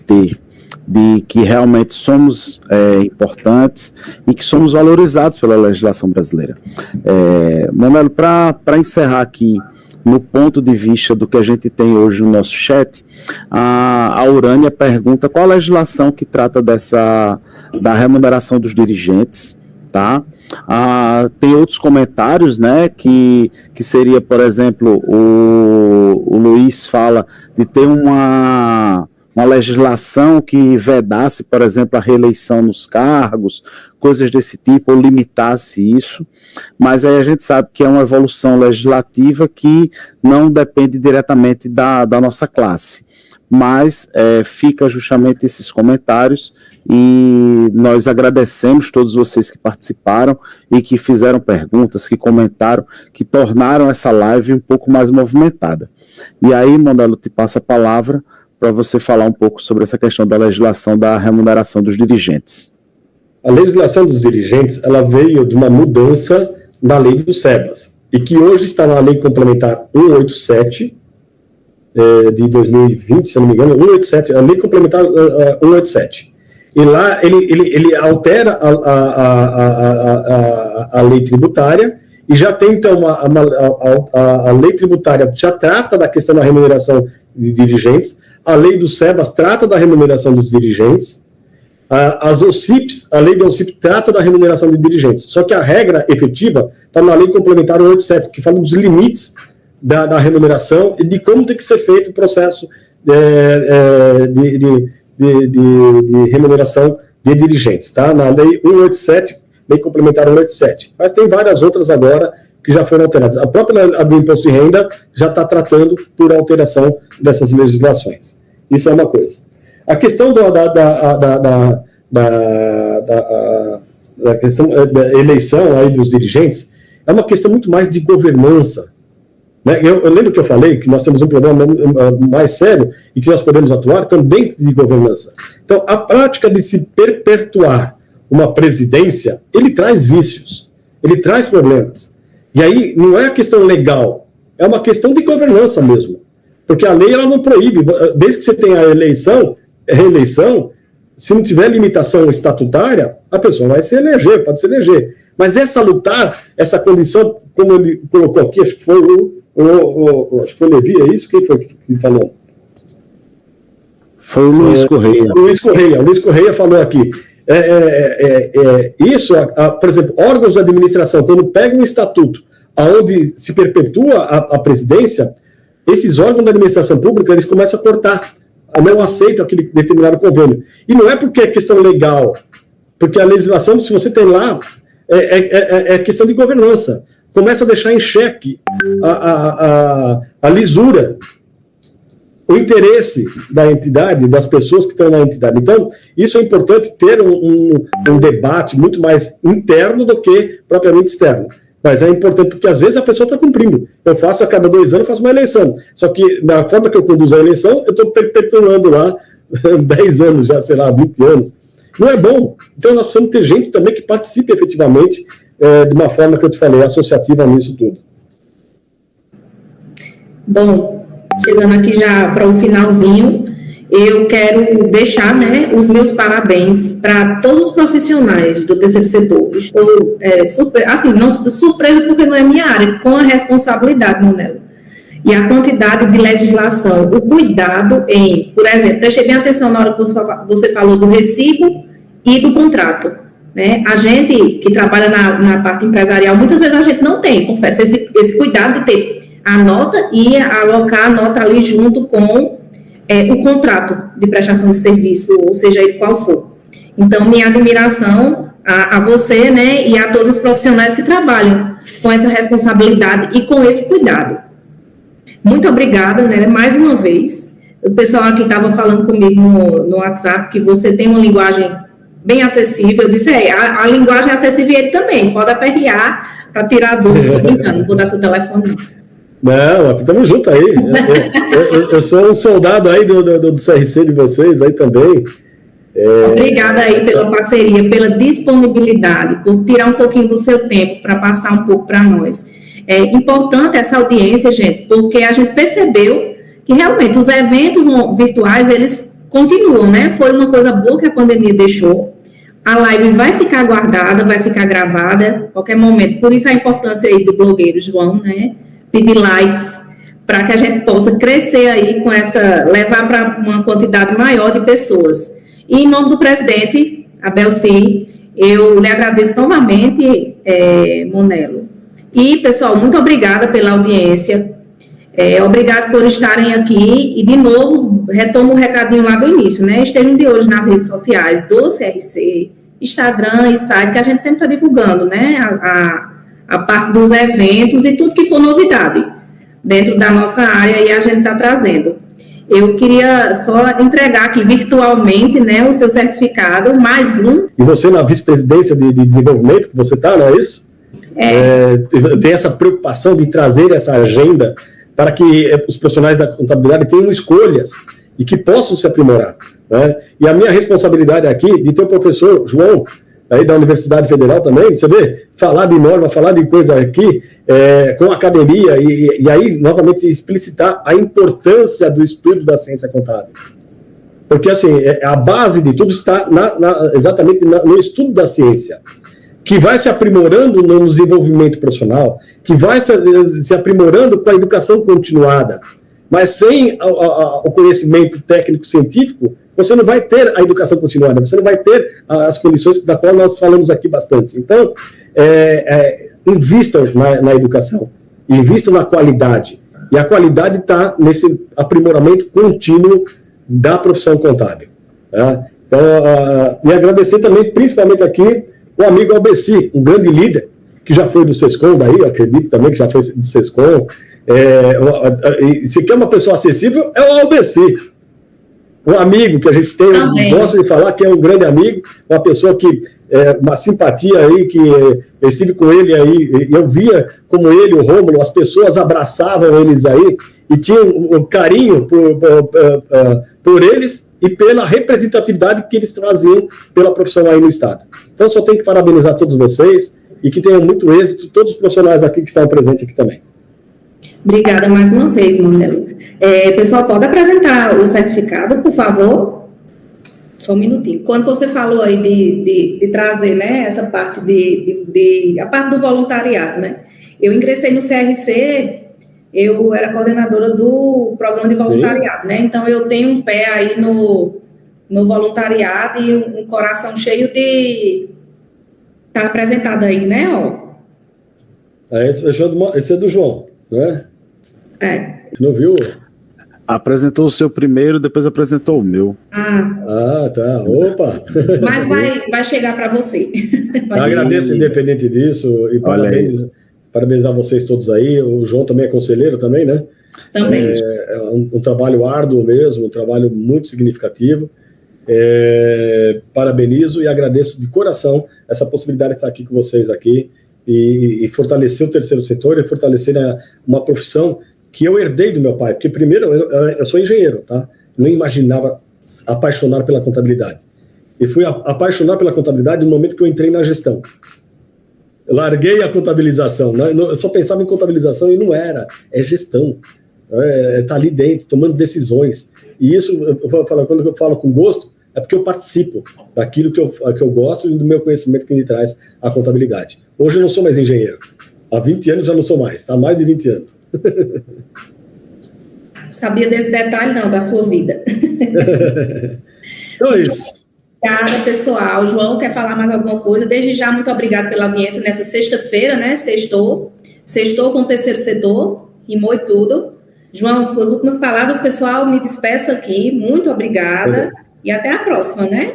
ter, de que realmente somos importantes e que somos valorizados pela legislação brasileira. Monelo, para encerrar aqui, no ponto de vista do que a gente tem hoje no nosso chat, a Urânia pergunta qual a legislação que trata da remuneração dos dirigentes, tá? Tem outros comentários, né, que seria, por exemplo, o Luiz fala de ter uma legislação que vedasse, por exemplo, a reeleição nos cargos, coisas desse tipo, ou limitasse isso, mas aí a gente sabe que é uma evolução legislativa que não depende diretamente da nossa classe, mas fica justamente esses comentários, e nós agradecemos todos vocês que participaram e que fizeram perguntas, que comentaram, que tornaram essa live um pouco mais movimentada. E aí, Monelo, te passo a palavra para você falar um pouco sobre essa questão da legislação da remuneração dos dirigentes. A legislação dos dirigentes, ela veio de uma mudança da lei do SEBAS, e que hoje está na lei complementar 187, de 2020, se não me engano, 187, a lei complementar 187. E lá ele altera a lei tributária, e já tem, então, a lei tributária já trata da questão da remuneração de dirigentes, a lei do SEBAS trata da remuneração dos dirigentes, as OCIPs, a lei da OCIP trata da remuneração de dirigentes, só que a regra efetiva está na lei complementar 187, que fala dos limites da remuneração e de como tem que ser feito o processo de remuneração de dirigentes, tá? Na lei 187, lei complementar 187. Mas tem várias outras agora que já foram alteradas. A própria do imposto de renda já está tratando por alteração dessas legislações. Isso é uma coisa. A questão da questão da eleição aí dos dirigentes é uma questão muito mais de governança. Né? Eu lembro que eu falei que nós temos um problema mais sério e que nós podemos atuar também de governança. Então, a prática de se perpetuar uma presidência, ele traz vícios, ele traz problemas. E aí, não é a questão legal, é uma questão de governança mesmo. Porque a lei, ela não proíbe, desde que você tenha a reeleição, se não tiver limitação estatutária, a pessoa vai se eleger, pode se eleger. Mas essa condição, como ele colocou aqui, acho que foi acho que foi o Levi, é isso? Quem foi que falou? Foi o Luiz Correia. O Luiz Correia falou aqui. Isso, por exemplo, órgãos de administração, quando pegam um estatuto onde se perpetua a presidência, esses órgãos da administração pública, eles começam a cortar, não aceitam aquele determinado convênio. E não é porque é questão legal, porque a legislação, se você tem lá, é questão de governança. Começa a deixar em xeque a lisura, o interesse da entidade, das pessoas que estão na entidade. Então, isso é importante ter um debate muito mais interno do que propriamente externo. Mas é importante porque, às vezes, a pessoa está cumprindo. Eu faço a cada 2 anos, faço uma eleição. Só que, da forma que eu conduzo a eleição, eu estou perpetuando lá 10 anos já, sei lá, 20 anos. Não é bom. Então, nós precisamos ter gente também que participe efetivamente de uma forma que eu te falei, associativa nisso tudo. Bom, chegando aqui já para o finalzinho, eu quero deixar, né, os meus parabéns para todos os profissionais do terceiro setor. Estou surpresa porque não é minha área, com a responsabilidade, Monelo. E a quantidade de legislação, o cuidado em, por exemplo, prestei bem atenção na hora que você falou do recibo e do contrato. Né? A gente que trabalha na parte empresarial, muitas vezes a gente não tem, confesso, esse cuidado de ter a nota e alocar a nota ali junto com o contrato de prestação de serviço, ou seja, ele qual for. Então, minha admiração a você, né, e a todos os profissionais que trabalham com essa responsabilidade e com esse cuidado. Muito obrigada, né, mais uma vez. O pessoal aqui estava falando comigo no WhatsApp que você tem uma linguagem bem acessível. Eu disse, a linguagem é acessível e ele também, pode aperrear para tirar dúvida. Brincando, não vou dar seu telefone, não. Não, estamos juntos aí. Eu sou um soldado aí do CRC de vocês aí também. Obrigada aí pela parceria, pela disponibilidade, por tirar um pouquinho do seu tempo para passar um pouco para nós. É importante essa audiência, gente, porque a gente percebeu que realmente os eventos virtuais, eles continuam, né? Foi uma coisa boa que a pandemia deixou. A live vai ficar guardada, vai ficar gravada a qualquer momento. Por isso a importância aí do blogueiro João, né? Pedir likes para que a gente possa crescer aí com essa, levar para uma quantidade maior de pessoas. E em nome do presidente, Abel C., eu lhe agradeço novamente, Monelo. E, pessoal, muito obrigada pela audiência. Obrigado por estarem aqui. E, de novo, retomo o recadinho lá do início, né? Estejam de hoje nas redes sociais do CRC, Instagram e site, que a gente sempre está divulgando, né? A parte dos eventos e tudo que for novidade dentro da nossa área e a gente está trazendo. Eu queria só entregar aqui virtualmente, né, o seu certificado, mais um. E você na vice-presidência de desenvolvimento que você está, não é isso? Tem essa preocupação de trazer essa agenda para que os profissionais da contabilidade tenham escolhas e que possam se aprimorar, né? E a minha responsabilidade aqui de ter o professor João, aí da Universidade Federal também, você vê, falar de norma, falar de coisa aqui, com a academia, e aí, novamente, explicitar a importância do estudo da ciência contábil. Porque, assim, a base de tudo está exatamente no estudo da ciência, que vai se aprimorando no desenvolvimento profissional, que vai se aprimorando com a educação continuada. Mas sem o conhecimento técnico-científico, você não vai ter a educação continuada, você não vai ter as condições da qual nós falamos aqui bastante. Então, invistam na educação, invistam na qualidade. E a qualidade está nesse aprimoramento contínuo da profissão contábil. Tá? Então, e agradecer também, principalmente aqui, o amigo Albeci, um grande líder, que já foi do SESCOM, daí, eu acredito também que já foi do SESCOM. Se quer uma pessoa acessível, é o Albeci. Um amigo que a gente tem, eu gosto de falar que é um grande amigo, uma pessoa que, uma simpatia aí, que eu estive com ele aí, eu via como ele, o Rômulo, as pessoas abraçavam eles aí, e tinham um carinho por eles e pela representatividade que eles traziam pela profissão aí no Estado. Então, só tenho que parabenizar todos vocês e que tenham muito êxito, todos os profissionais aqui que estão presentes aqui também. Obrigada mais uma vez, Monelo. Pessoal, pode apresentar o certificado, por favor? Só um minutinho. Quando você falou aí de trazer, né, essa parte a parte do voluntariado, né? Eu ingressei no CRC, eu era coordenadora do programa de voluntariado, sim, né? Então, eu tenho um pé aí no voluntariado e um coração cheio de... Tá apresentado aí, né, ó? Esse é do João, né? Não viu? Apresentou o seu primeiro, depois apresentou o meu. Tá. Opa! Mas vai chegar para você. Agradeço, independente disso, e parabenizar vocês todos aí. O João também é conselheiro também, né? Também. É um trabalho árduo mesmo, um trabalho muito significativo. Parabenizo e agradeço de coração essa possibilidade de estar aqui com vocês aqui e fortalecer o terceiro setor e fortalecer uma profissão que eu herdei do meu pai, porque primeiro eu sou engenheiro, tá? Não imaginava apaixonar pela contabilidade. E fui apaixonar pela contabilidade no momento que eu entrei na gestão. Eu larguei a contabilização, né? Eu só pensava em contabilização e não era, é gestão. Tá ali dentro, tomando decisões. E isso, quando eu falo com gosto, é porque eu participo daquilo que eu gosto e do meu conhecimento que me traz a contabilidade. Hoje eu não sou mais engenheiro. Há 20 anos já não sou mais, há mais de 20 anos. Sabia desse detalhe, não, da sua vida. Então é isso. Obrigada, pessoal. João, quer falar mais alguma coisa? Desde já, muito obrigada pela audiência nessa sexta-feira, né? Sextou com o terceiro setor, rimou e tudo. João, suas últimas palavras, pessoal, me despeço aqui. Muito obrigada e até a próxima, né?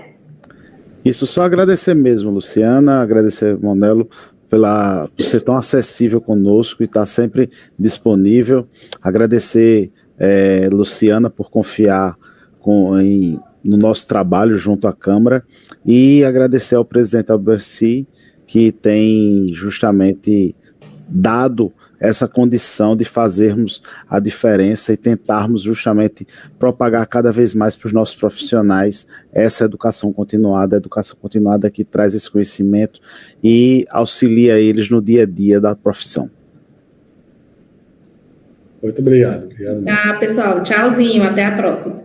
Isso, só agradecer mesmo, Luciana, agradecer, Monelo, por ser tão acessível conosco e estar sempre disponível. Agradecer, Luciana, por confiar no nosso trabalho junto à Câmara e agradecer ao presidente Albeci, que tem justamente dado essa condição de fazermos a diferença e tentarmos justamente propagar cada vez mais para os nossos profissionais essa educação continuada, que traz esse conhecimento e auxilia eles no dia a dia da profissão. Muito obrigado. Obrigado mesmo. Tá, pessoal, tchauzinho, até a próxima.